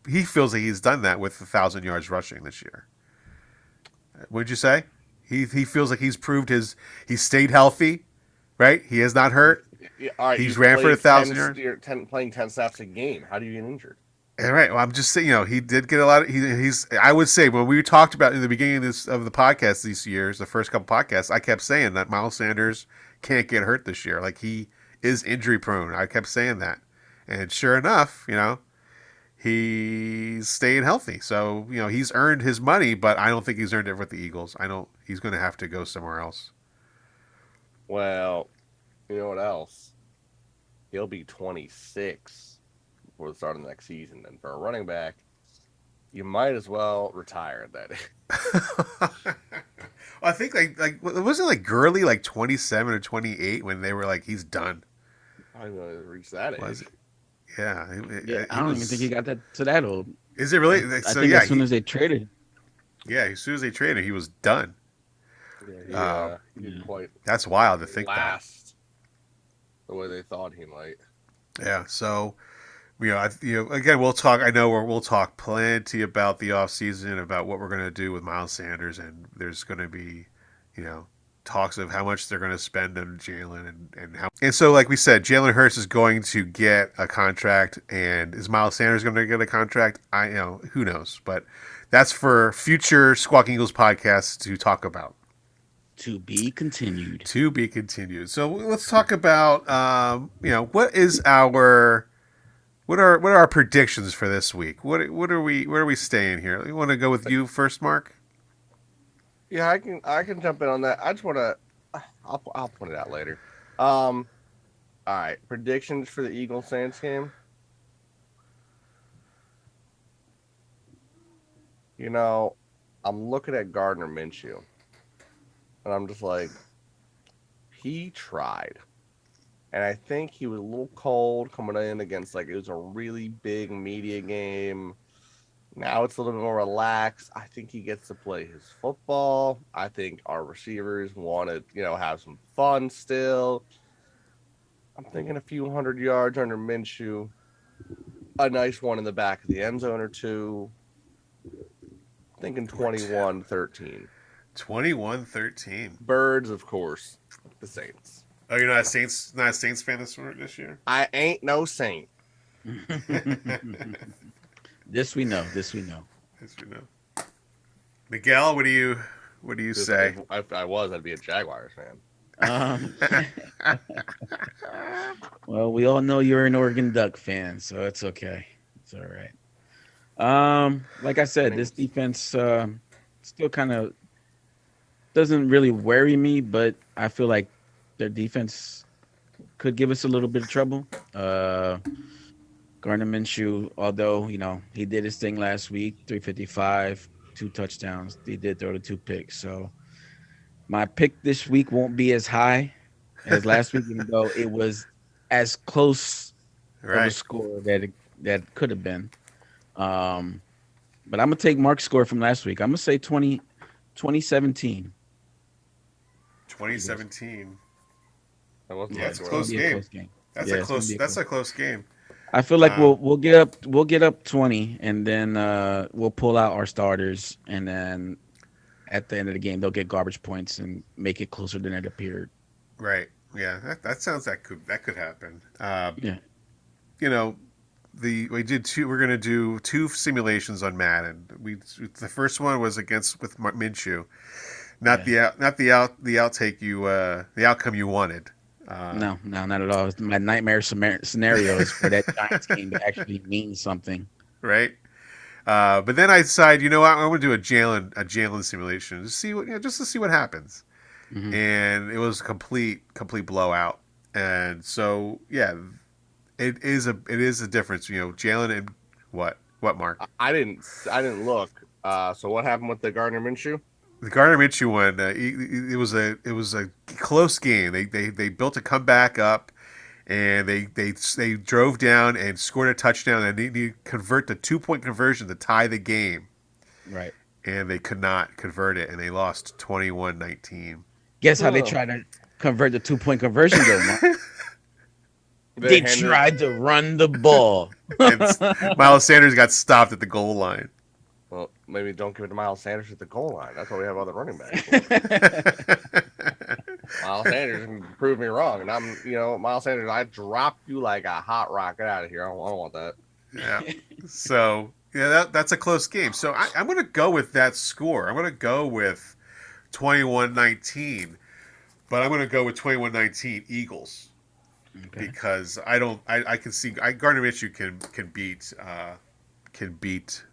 He feels like he's done that with 1,000 yards rushing this year. What'd you say? He feels like he's proved he stayed healthy, right? He has not hurt. Yeah, all right, He's ran for 1,000 yards. You're playing 10 snaps a game. How do you get injured? All right. Well, I'm just saying, he did get a lot of. He's. I would say when we talked about in the beginning of the podcast these years, the first couple podcasts, I kept saying that Miles Sanders can't get hurt this year. Like he is injury prone. I kept saying that, and sure enough, he's staying healthy. So he's earned his money, but I don't think he's earned it with the Eagles. He's going to have to go somewhere else. Well, you know what else? He'll be 26 before the start of the next season. And for a running back, you might as well retire at that. Well, I think like wasn't like Gurley like 27 or 28 when they were like he's done. I didn't know reach that age. Was it? Yeah, I don't even think he got to that old. Is it really? I think as soon as they traded. Yeah, as soon as they traded, he was done. Yeah, he didn't quite. That's wild to think last the way they thought he might. Yeah, so again, we'll talk. I know we'll talk plenty about the offseason, about what we're going to do with Miles Sanders, and there's going to be, talks of how much they're going to spend on Jalen and how. And so, like we said, Jalen Hurts is going to get a contract, and is Miles Sanders going to get a contract? Who knows, but that's for future Squawking Eagles podcasts to talk about. To be continued. To be continued. So let's talk about what are our predictions for this week? Where are we staying here? You want to go with you first, Mark? Yeah, I can jump in on that. I just want to. I'll point it out later. All right, predictions for the Eagles Saints game. I'm looking at Gardner Minshew, and I'm just like, he tried. And I think he was a little cold coming in against, it was a really big media game. Now it's a little bit more relaxed. I think he gets to play his football. I think our receivers want to, have some fun still. I'm thinking a few 100 yards under Minshew. A nice one in the back of the end zone or two. Thinking 21-13. 21-13. Birds, of course. The Saints. Oh, you're not a Saints fan this year? I ain't no Saint. This we know. Miguel, what do you say? If I was, I'd be a Jaguars fan. Well, we all know you're an Oregon Duck fan, so it's okay. It's all right. Like I said, this defense still kind of doesn't really worry me, but I feel like their defense could give us a little bit of trouble. Gardner Minshew, although, he did his thing last week, 355, 2 touchdowns. He did throw the 2 picks. So my pick this week won't be as high as last week, even though it was as close of a score that could have been. But I'm going to take Mark's score from last week. I'm going to say 2017. 2017. That's a close game. That's a close game. I feel like we'll get up 20, and then we'll pull out our starters, and then at the end of the game they'll get garbage points and make it closer than it appeared. Right. Yeah. That sounds that could happen. Yeah. We're gonna do 2 simulations on Madden. The first one was with Minshew, not the outcome you wanted. No, not at all. My nightmare scenario is for that Giants game to actually mean something. Right. But then I decided, you know what, I'm going to do a Jalen simulation to see what, just to see what happens. Mhm. And it was a complete blowout. And so, yeah, it is a difference. Jalen and what Mark? I didn't look. So what happened with the Gardner Minshew? The Gardner Minshew one, it was a close game. They built a comeback up, and they drove down and scored a touchdown, and they need to convert the 2-point conversion to tie the game, Right. and they could not convert it, and they lost 21-19. Guess how they tried to convert the 2-point conversion though, Mark? They tried to run the ball. And Miles Sanders got stopped at the goal line. Well, maybe don't give it to Miles Sanders at the goal line. That's why we have other running backs. For. Miles Sanders proved me wrong, and Miles Sanders, I dropped you like a hot rock. Get out of here. I don't want that. Yeah. So that's a close game. So I'm going to go with that score. I'm going to go with 21-19, but I'm going to go with 21-19 Eagles. Okay. Because I can see Gardner Minshew can beat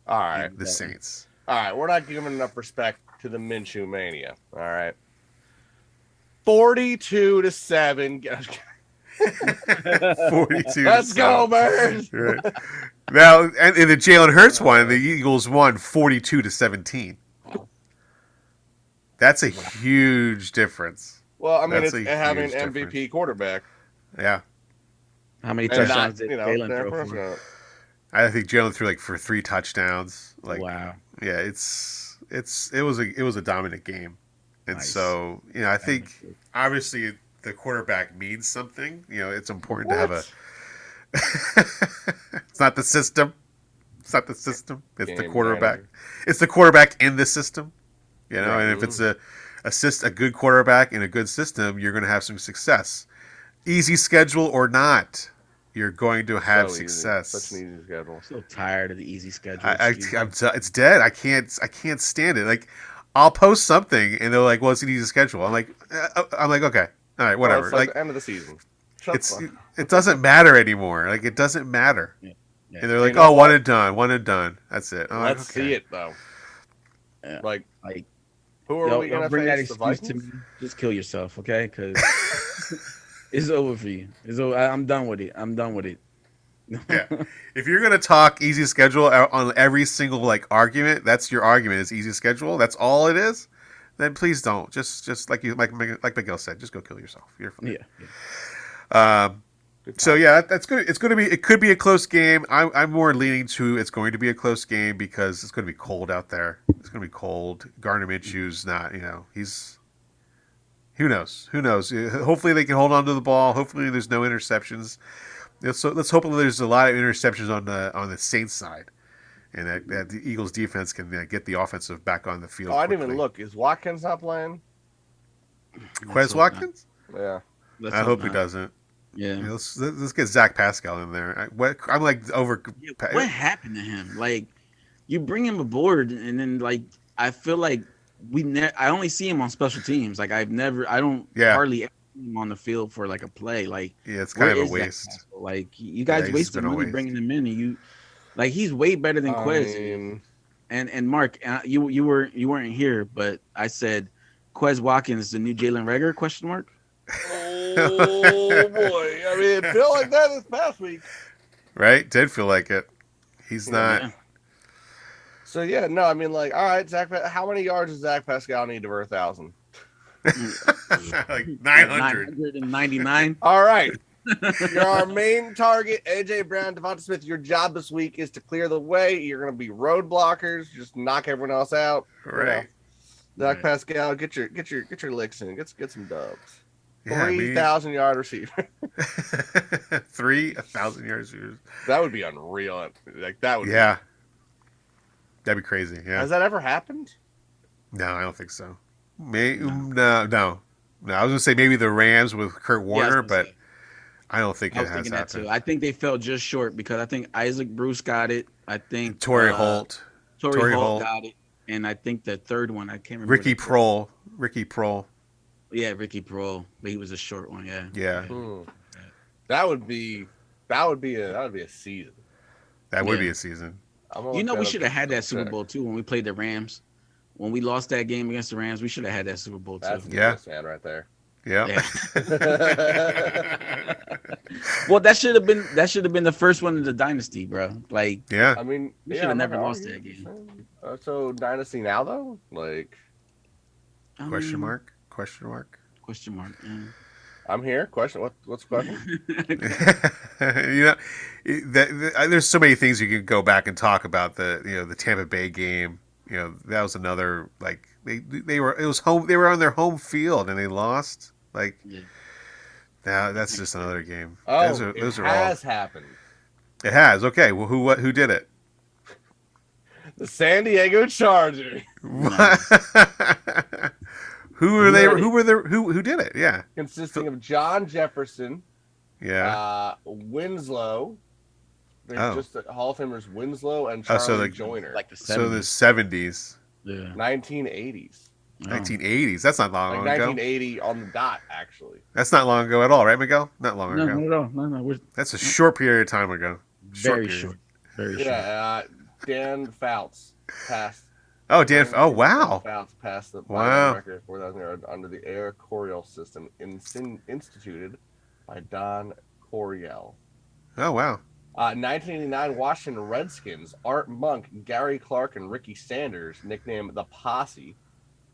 all right the Saints. All right, we're not giving enough respect to the Minshew mania. All right, 42-7. 42. Let's go, Bears. Right. Now, and in the Jalen Hurts one, the Eagles won 42-17. That's a huge difference. Well, I mean, it's having an MVP quarterback. Yeah. How many touchdowns did Jalen throw for? I think Jalen threw for 3 touchdowns. Wow. Yeah, it was a dominant game, and nice. So I think obviously the quarterback means something. It's important to have a. It's not the system. It's not the system. It's the quarterback. Manager. It's the quarterback in the system. And if it's a good quarterback in a good system, you're going to have some success. Easy schedule or not, you're going to have success. Such an easy schedule. I'm so tired of the easy schedule. It's dead. I can't stand it. I'll post something and they're like, "Well, it's an easy schedule." I'm like, okay, all right, whatever. Well, it's the end of the season. It doesn't matter anymore. It doesn't matter. Yeah. Yeah. And they're like, "Oh, one and done. That's it." Let's see it though. Yeah. Who are we gonna bring face? That excuse to me. Just kill yourself, okay? Because it's over for you. It's over. I'm done with it. Yeah. If you're gonna talk easy schedule on every single argument, that's your argument is easy schedule. That's all it is. Then please don't. Just like Miguel said, just go kill yourself. You're fine. Yeah. So yeah, that's good. It could be a close game. I'm more leaning to it's going to be a close game because it's going to be cold out there. It's going to be cold. Gardner Minshew's not. He's. Who knows? Hopefully they can hold on to the ball. Hopefully there's no interceptions. So let's hope there's a lot of interceptions on the Saints side, and that the Eagles defense can get the offensive back on the field. Oh, I didn't even look. Is Watkins not playing? Quez Watkins? Yeah. I hope he doesn't. Yeah. Let's get Zach Pascal in there. I'm over. What happened to him? You bring him aboard, and then I feel like I only see him on special teams. I don't hardly ever see him on the field for a play. Yeah, it's kind of a waste. You guys wasted money bringing him in, and he's way better than Quez. And Mark, you weren't here, but I said Quez Watkins the new Jalen Reagor ? Oh boy! I mean, it felt like that this past week. Right? Did feel like it. He's not. Yeah. So yeah, no. I mean, all right, Zach. How many yards does Zach Pascal need to 1,000? 900. 999. All right. You're our main target, AJ Brown, Devonta Smith. Your job this week is to clear the way. You're going to be road blockers. Just knock everyone else out. Right. Zach Pascal, get your licks in. Get some dubs. 3,000-yard receiver. 3,000 yards receiver. That would be unreal. That would. Yeah. That'd be crazy. Yeah. Has that ever happened? No, I don't think so. No. I was gonna say maybe the Rams with Kurt Warner, but I don't think it has happened. Too. I think they fell just short because I think Isaac Bruce got it. I think Torrey Holt got it, and I think the third one I can't remember. Ricky Prohl. Yeah, Ricky Prohl, but he was a short one. Yeah. That would be a season. That would be a season. You know, we should have had that Super Bowl too when we played the Rams. When we lost that game against the Rams, we should have had that Super Bowl too. That's fan right there. Yeah. Well, that should have been the first one in the dynasty, bro. Like, Yeah. I mean, we should have never lost that game. So dynasty now though, like Question mark? Question mark. Yeah. I'm here. Question. What's the question? There's so many things you could go back and talk about. The Tampa Bay game. That was another, like, they were on their home field and they lost. Like, now that's just another game. Oh, those it are has happened. It has. Okay. Well, who did it? The San Diego Chargers. What? Who did it? Yeah. Consisting of John Jefferson, Yeah. Winslow. There's just the Hall of Famers Winslow and Oh, so Charlie like- Joyner. Like the 70s. So the 70s, Yeah. 1980s. 1980s. That's not long Like ago. 1980 on the dot, actually. That's not long ago at all, right, Miguel? Not long No, ago. not at all. No. We're That's a short period of time ago. very period. short. Very short. Yeah, Dan Fouts passed. Oh, Dan. Oh, wow. Fouts passed the Wow. record 4,000 yards under the air Coryell system instituted by Don Coryell. Oh, wow. 1989 Washington Redskins, Art Monk, Gary Clark, and Ricky Sanders, nicknamed the Posse,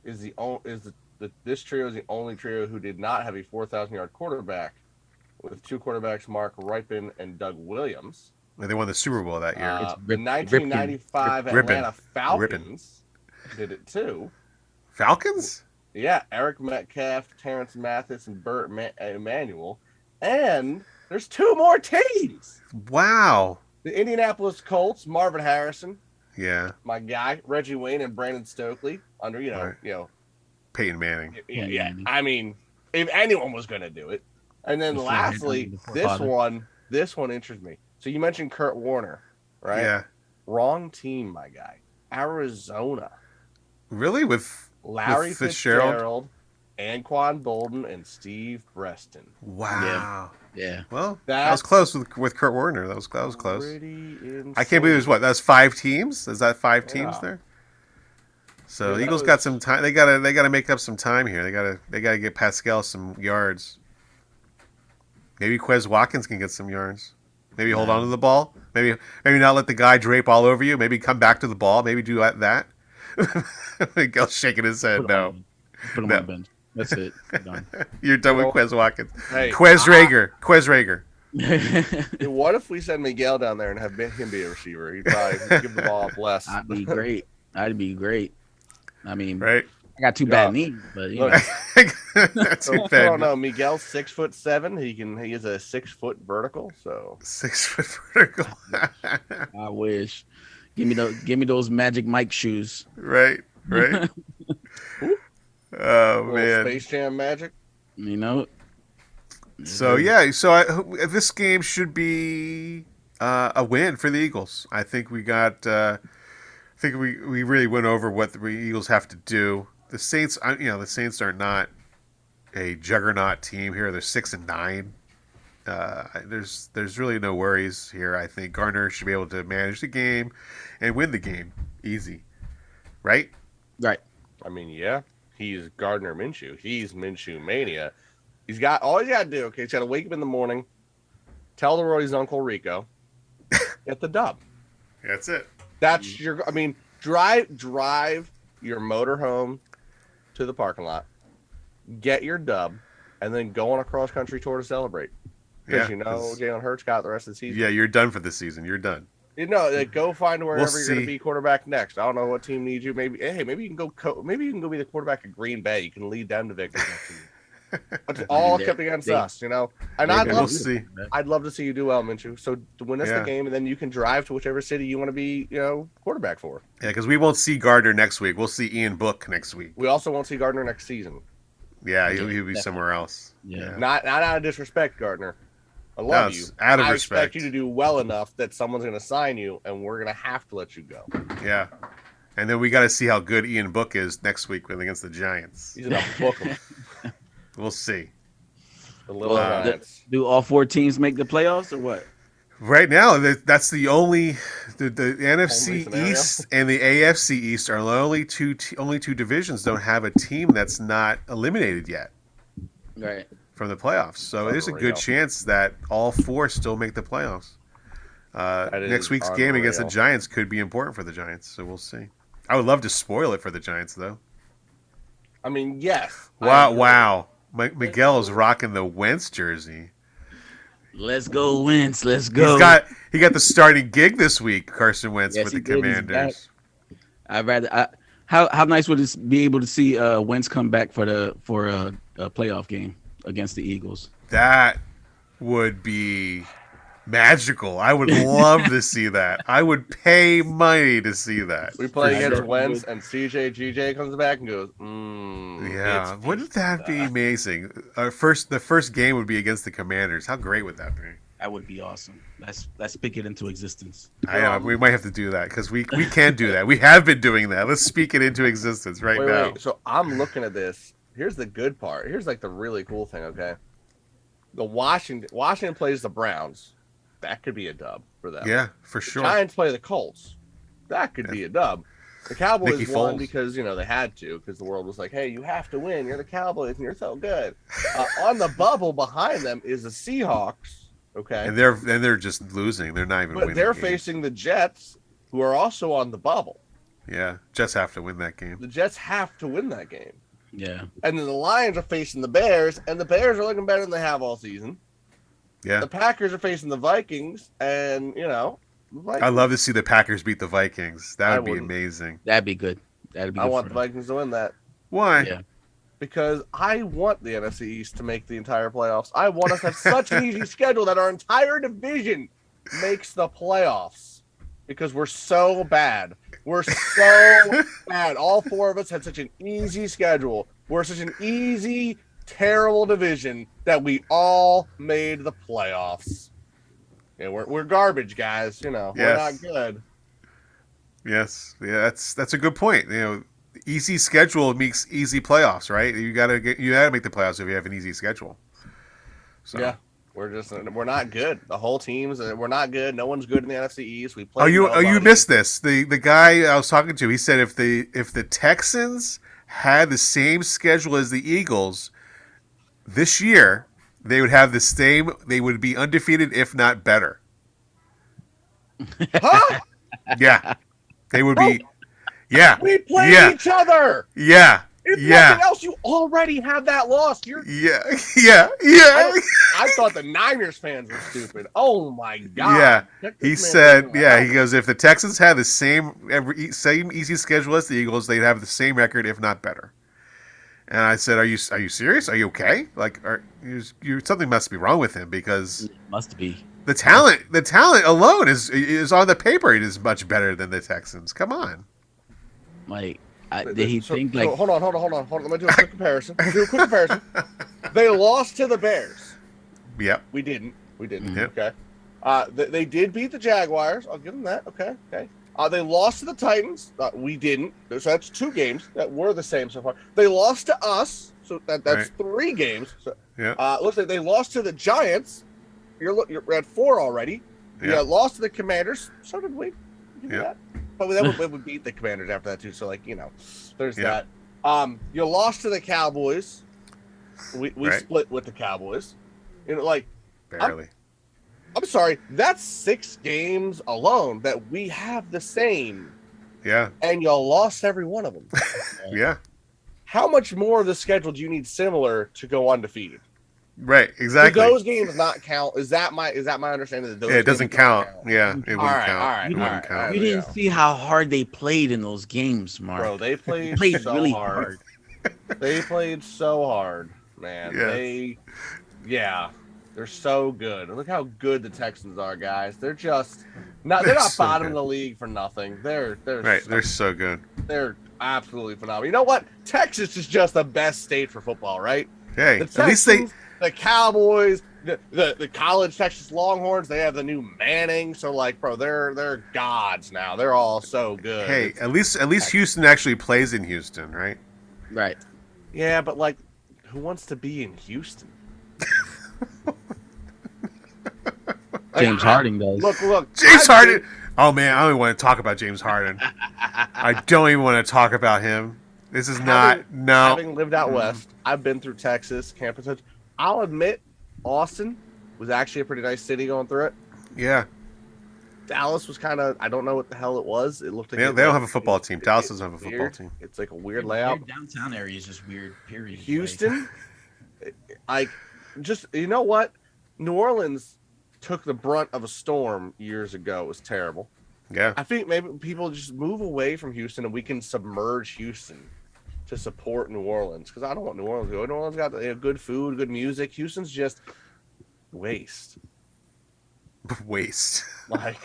this trio is the only trio who did not have a 4,000-yard quarterback, with two quarterbacks, Mark Ripon and Doug Williams. And they won the Super Bowl that year. The 1995 Ripon. Atlanta Falcons did it too. Falcons? Yeah, Eric Metcalf, Terrence Mathis, and Burt Emanuel. And there's two more teams. Wow. The Indianapolis Colts, Marvin Harrison, Yeah. my guy, Reggie Wayne, and Brandon Stokely under, Right. Peyton Manning. yeah. I mean, if anyone was going to do it. And then Before lastly, before this father. one interests me. So you mentioned Kurt Warner, right? Yeah. Wrong team, my guy. Arizona. Really? With Larry Fitzgerald? Fitzgerald, Anquan Bolden, and Steve Preston. wow. Yeah. Well, that was close with Kurt Warner. That was close. Pretty insane. I can't believe there's what? That's 5 teams? Is that 5 teams Yeah. there? So Yeah, the Eagles that got was- some time. They gotta make up some time here. They gotta get Pascal some yards. Maybe Quez Watkins can get some yards. Maybe hold on to the ball. Maybe not let the guy drape all over you. Maybe come back to the ball. Maybe do that. Miguel's shaking his head. No, Put him No. on the bench. That's it. We're done. you're done with Well, Quez Watkins. Hey, Quez Rager. what if we send Miguel down there and have him be a receiver? He'd probably give the ball up less. I'd be great. I mean, Right? I got two Yeah. bad knees, but you Look, know. That's So, too I bad. don't know. Miguel's 6'7". He is a 6-foot vertical. So 6 foot vertical. I wish. Give me those Magic Mike shoes. Right. Oh little man. Space Jam magic. You know. So this game should be a win for the Eagles. I think we got. I think we really went over what the Eagles have to do. The Saints, the Saints are not a juggernaut team here. They're 6-9. There's really no worries here. I think Gardner should be able to manage the game and win the game easy, right? Right. I mean, yeah, he's Gardner Minshew. He's Minshew mania. He's got all he's got to do. Okay, he's got to wake up in the morning, tell the world he's Uncle Rico, get the dub. That's it. That's your. I mean, drive your motorhome to the parking lot, get your dub, and then go on a cross country tour to celebrate. Because Jalen Hurts got the rest of the season. Yeah, you're done for the season. You're done. Go find wherever you're going see. to be quarterback next. I don't know what team needs you. Maybe you can go. Maybe you can go be the quarterback of Green Bay. You can lead them to victory. It's all kept against us, And We'll see. I'd love to see you do well, Minshew. So to win us the game, and then you can drive to whichever city you want to be, quarterback for. Yeah, because we won't see Gardner next week. We'll see Ian Book next week. We also won't see Gardner next season. Yeah, he'll be somewhere else. Yeah. Not out of disrespect, Gardner. I love it's you. out of I respect. expect you to do well enough that someone's going to sign you, and we're going to have to let you go. Yeah. And then we got to see how good Ian Book is next week against the Giants. He's going to book him. We'll see. The little Well, Giants. do all 4 teams make the playoffs or what? Right now, that's the only the NFC scenario. East and the AFC East are the only two divisions don't have a team that's not eliminated yet Right. from the playoffs. So there's a good Unreal. chance that all four still make the playoffs. That Next is week's game against the unreal. Giants could be important for the Giants, so we'll see. I would love to spoil it for the Giants, though. I mean, yes. I Wow, agree. wow. Miguel is rocking the Wentz jersey. Let's go, Wentz. Let's go. He got the starting gig this week, Carson Wentz, Yes, with the he did. He's Commanders. How nice would it be able to see Wentz come back for a playoff game against the Eagles? That would be magical. I would love to see that. I would pay money to see that. We play For against sure. Wentz, and GJ comes back and goes, Yeah, it's wouldn't that be amazing? The first game would be against the Commanders. How great would that be? That would be awesome. Let's speak it into existence. I know we might have to do that because we can do that. We have been doing that. Let's speak it into existence right now. Wait. So I'm looking at this. Here's the good part. Here's like the really cool thing. Okay, the Washington plays the Browns. That could be a dub for them. Yeah, for The sure. Giants play the Colts. That could be a dub. The Cowboys Nicky won Foles. because they had to, because the world was like, hey, you have to win. You're the Cowboys and you're so good. On the bubble behind them is the Seahawks. Okay, And they're just losing. They're not even but winning. they're games. facing the Jets, who are also on the bubble. Yeah, Jets have to win that game. The Jets have to win that game. Yeah. And then the Lions are facing the Bears, and the Bears are looking better than they have all season. Yeah, The Packers are facing the Vikings, and the Vikings, I love to see the Packers beat the Vikings. That I would be wouldn't. amazing. That'd be good. That'd be I good want for the them. Vikings to win that Why? Yeah. because I want the NFC East to make the entire playoffs. I want us to have such an easy schedule that our entire division makes the playoffs because we're so bad. We're so bad. All four of us had such an easy schedule. We're such an easy, terrible division that we all made the playoffs. Yeah, we're garbage, guys. We're not Yes. good. Yes, yeah, that's a good point. Easy schedule makes easy playoffs, right? You gotta make the playoffs if you have an easy schedule. So. Yeah, we're not good. The whole team's we're not good. No one's good in the NFC East. We play. Oh, you missed this. The guy I was talking to, he said if the Texans had the same schedule as the Eagles this year, they would have the same. They would be undefeated, if not better. Huh? Yeah, they would be. Yeah, We played Yeah. each other. yeah, If Yeah. nothing else, you already have that loss. yeah. I thought the Niners fans were stupid. Oh my god. Yeah, Check he this man said, out. yeah, he goes, if the Texans had the same easy schedule as the Eagles, they'd have the same record, if not better. And I said, are you serious? Are you okay? Like, something must be wrong with him because Must be. the talent alone is on the paper. It is much better than the Texans. Come on. Like, did he So- think so like? hold on. Let me do a quick comparison. They lost to the Bears. Yep. We didn't. Yep. Okay. They did beat the Jaguars. I'll give them that. Okay. They lost to the Titans. We didn't. So that's 2 games that were the same so far. They lost to us. So that's Right. 3 games. So, Yeah. looks like they lost to the Giants. You're at 4 already. Yeah. You lost to the Commanders. So did we. Give me Yeah. that. But we would beat the Commanders after that too. So there's Yeah. that. You lost to the Cowboys. We Right. split with the Cowboys. Barely. I'm sorry. That's 6 games alone that we have the same, Yeah. and you lost every one of them. Yeah. How much more of the schedule do you need similar to go undefeated? Right. Do Exactly. those games not count? Is that my understanding that those Yeah, it doesn't games don't count. Yeah, it wouldn't All right, count. all right, It all wouldn't right, count. all right. You didn't see how hard they played in those games, Mark. Bro, they played, Played so really hard. They played so hard, man. Yes. They're so good. Look how good the Texans are, guys. They're just they're not so bottom good. of the league for nothing. They're Right. so, They're so good. they're absolutely phenomenal. You know what? Texas is just the best state for football, right? Hey, The at least they. Texans, the Cowboys, the college Texas Longhorns, they have the new Manning. So bro, they're gods now. They're all so good. Hey, at least Houston actually plays in Houston, right? Right. Yeah, but who wants to be in Houston? James Harden does. Look. James Harden. Oh man, I don't even want to talk about James Harden. I don't even want to talk about him. This is Having lived out west, I've been through Texas, campus. I'll admit, Austin was actually a pretty nice city going through it. Yeah. Dallas was kind of, I don't know what the hell it was. It looked like They don't have a football team. Dallas doesn't have a football team. It's like a weird layout. Their downtown area is just weird, period. Houston, you know what? New Orleans took the brunt of a storm years ago. It was terrible. Yeah. I think maybe people just move away from Houston and we can submerge Houston to support New Orleans. Because I don't want New Orleans to go. New Orleans got good food, good music. Houston's just waste. Waste. Like,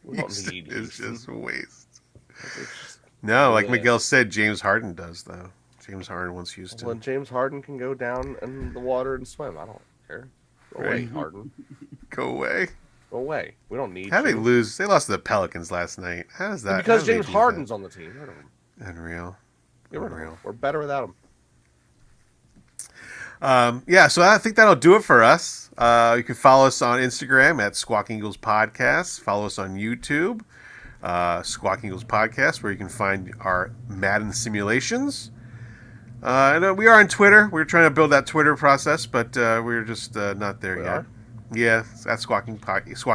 we don't need it's Houston. just waste. No, like Miguel said, James Harden does, though. James Harden wants Houston. When James Harden can go down in the water and swim, I don't care. Go away, Harden. Go away. Go away. We don't need How you. they lose? They lost to the Pelicans last night. How does that? Because James Harden's on the team. Unreal. Unreal. We're better without him. Yeah, so I think that'll do it for us. You can follow us on Instagram at Squawking Eagles Podcast. Follow us on YouTube, Squawking Eagles Podcast, where you can find our Madden simulations. And we are on Twitter. We're trying to build that Twitter process, but we're just not there yet. Are? Yeah, that's Squawking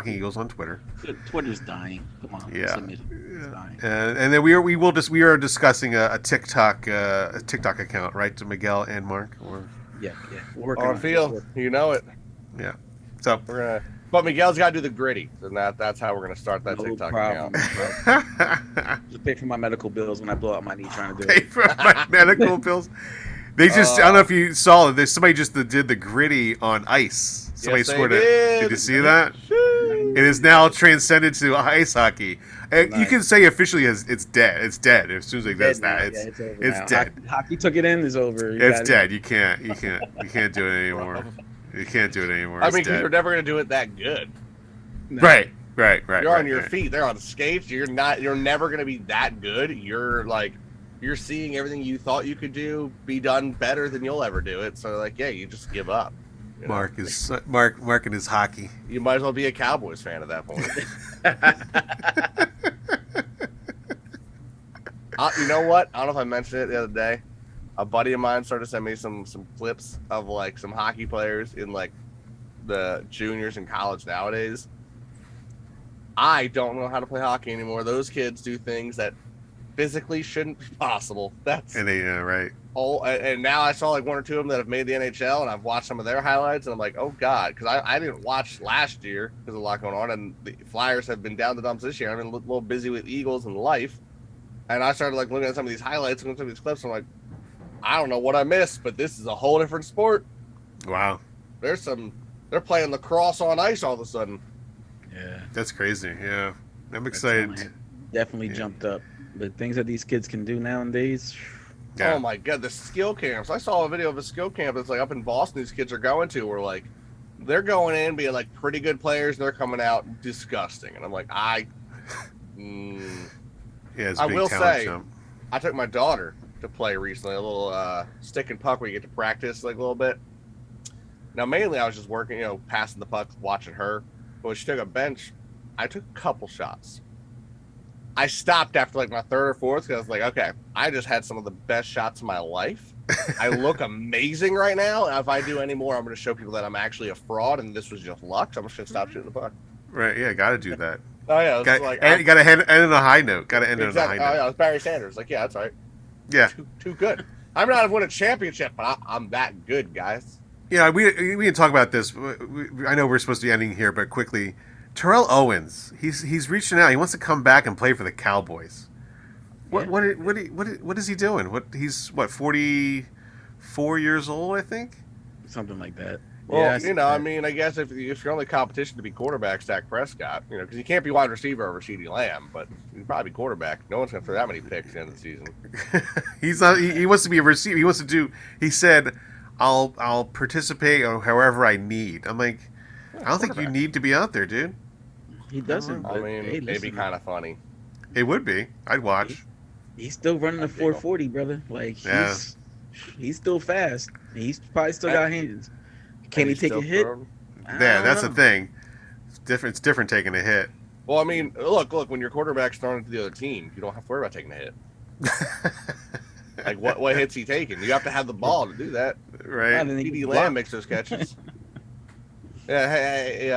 Eagles on Twitter. Twitter's dying. Come on, yeah. It's dying. And then we are discussing a TikTok account, right, to Miguel and Mark. Yeah. We're working on field, you know it. Yeah. So we're gonna. But Miguel's got to do the gritty, and that's how we're gonna start that TikTok account. Just pay for my medical bills when I blow out my knee trying to do pay it. for my medical bills. They just I don't know if you saw it. There's somebody just did the gritty on ice. Somebody scored it. Did you see that? It is now transcended to ice hockey. Nice. You can say officially it's dead. It's dead. As soon as that's that, it's dead. Hockey took it in. It's over. It's dead. You can't do it anymore. You can't do it anymore. I mean, because you're never gonna do it that good. No. Right. You're on your feet. They're on skates. You're never gonna be that good. You're seeing everything you thought you could do be done better than you'll ever do it. So you just give up. You know? Mark and his hockey. You might as well be a Cowboys fan at that point. You know what? I don't know if I mentioned it the other day. A buddy of mine started to send me some clips of some hockey players in the juniors in college nowadays. I don't know how to play hockey anymore. Those kids do things that physically shouldn't be possible. Right. And now I saw one or two of them that have made the NHL, and I've watched some of their highlights, and I'm like, oh god, because I didn't watch last year because of a lot going on, and the Flyers have been down the dumps this year. I've been a little busy with Eagles and life, and I started looking at some of these highlights, looking at some of these clips, and I'm like, I don't know what I missed, but this is a whole different sport. Wow. They're playing lacrosse on ice all of a sudden. Yeah. That's crazy. Yeah. I'm excited. Definitely jumped up. The things that these kids can do nowadays. Yeah. Oh my god, the skill camps. I saw a video of a skill camp that's up in Boston these kids are going to where they're going in being pretty good players and they're coming out disgusting. And I'm like, yeah, it's I will say jump. I took my daughter to play recently, a little stick and puck where you get to practice a little bit. Now mainly I was just working, passing the puck, watching her. But when she took a bench, I took a couple shots. I stopped after my third or fourth because I was like, okay, I just had some of the best shots of my life. I look amazing right now. And if I do any more, I'm going to show people that I'm actually a fraud and this was just luck. So I'm just going to stop shooting the puck. Right, yeah, got to do that. Oh, yeah. You got to end on a high note. Got to end on a high note. Oh, yeah, it was Barry Sanders. Yeah, that's right. Yeah. Too good. I might not have won a championship, but I'm that good, guys. Yeah, we can talk about this. I know we're supposed to be ending here, but quickly. Terrell Owens, he's reaching out. He wants to come back and play for the Cowboys. What is he doing? He's 44 years old, I think. Something like that. Well, I mean, I guess if your only competition to be quarterback, Dak Prescott, because he can't be wide receiver over CeeDee Lamb, but he'd probably be quarterback. No one's gonna throw that many picks at the end of the season. He's not. He wants to be a receiver. He wants to do. He said, "I'll participate however I need." I'm like, I don't think you need to be out there, dude. He doesn't. I mean, it'd be kind of funny. It would be. I'd watch. He's still running a 440, brother. He's still fast. He's probably still got hands. Can he take a hit? Yeah, that's the thing. different. It's different taking a hit. Well, I mean, look, when your quarterback's throwing to the other team, you don't have to worry about taking a hit. Like, what hits he taking? You have to have the ball to do that. Right. CeeDee Lamb makes those catches. Yeah, hey,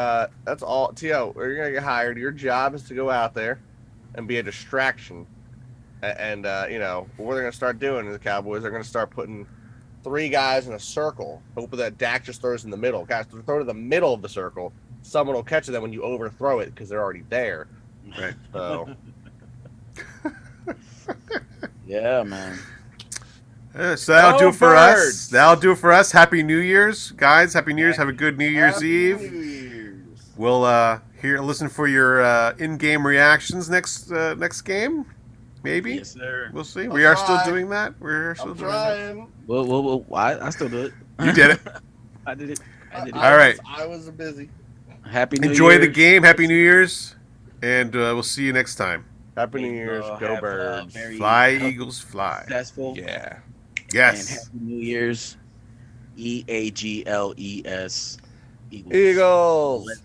that's all. T.O., you're going to get hired. Your job is to go out there and be a distraction. And you know, what they're going to start doing is the Cowboys are going to start putting 3 guys in a circle, hoping that Dak just throws in the middle. Guys, throw to the middle of the circle. Someone will catch it then when you overthrow it because they're already there. Right. So, Yeah, man. So that'll do it for us. Birds. That'll do it for us. Happy New Year's, guys. Happy New Year's. Have a good New Year's Happy Eve. New Year's. We'll listen for your in-game reactions next game. Maybe. Yes, sir. We'll see. I'll We are still try. doing that. We're still I'm doing that. trying. Well, I still do it. You did it. I did it. All right. I was busy. Happy New Enjoy the Year's. game. Happy New Year's. And we'll see you next time. Happy New Year's. Go Have a Birds. very Fly, healthy, Eagles, fly. Successful. Yeah. And Yes. Happy New Year's. EAGLES. Eagles. Let's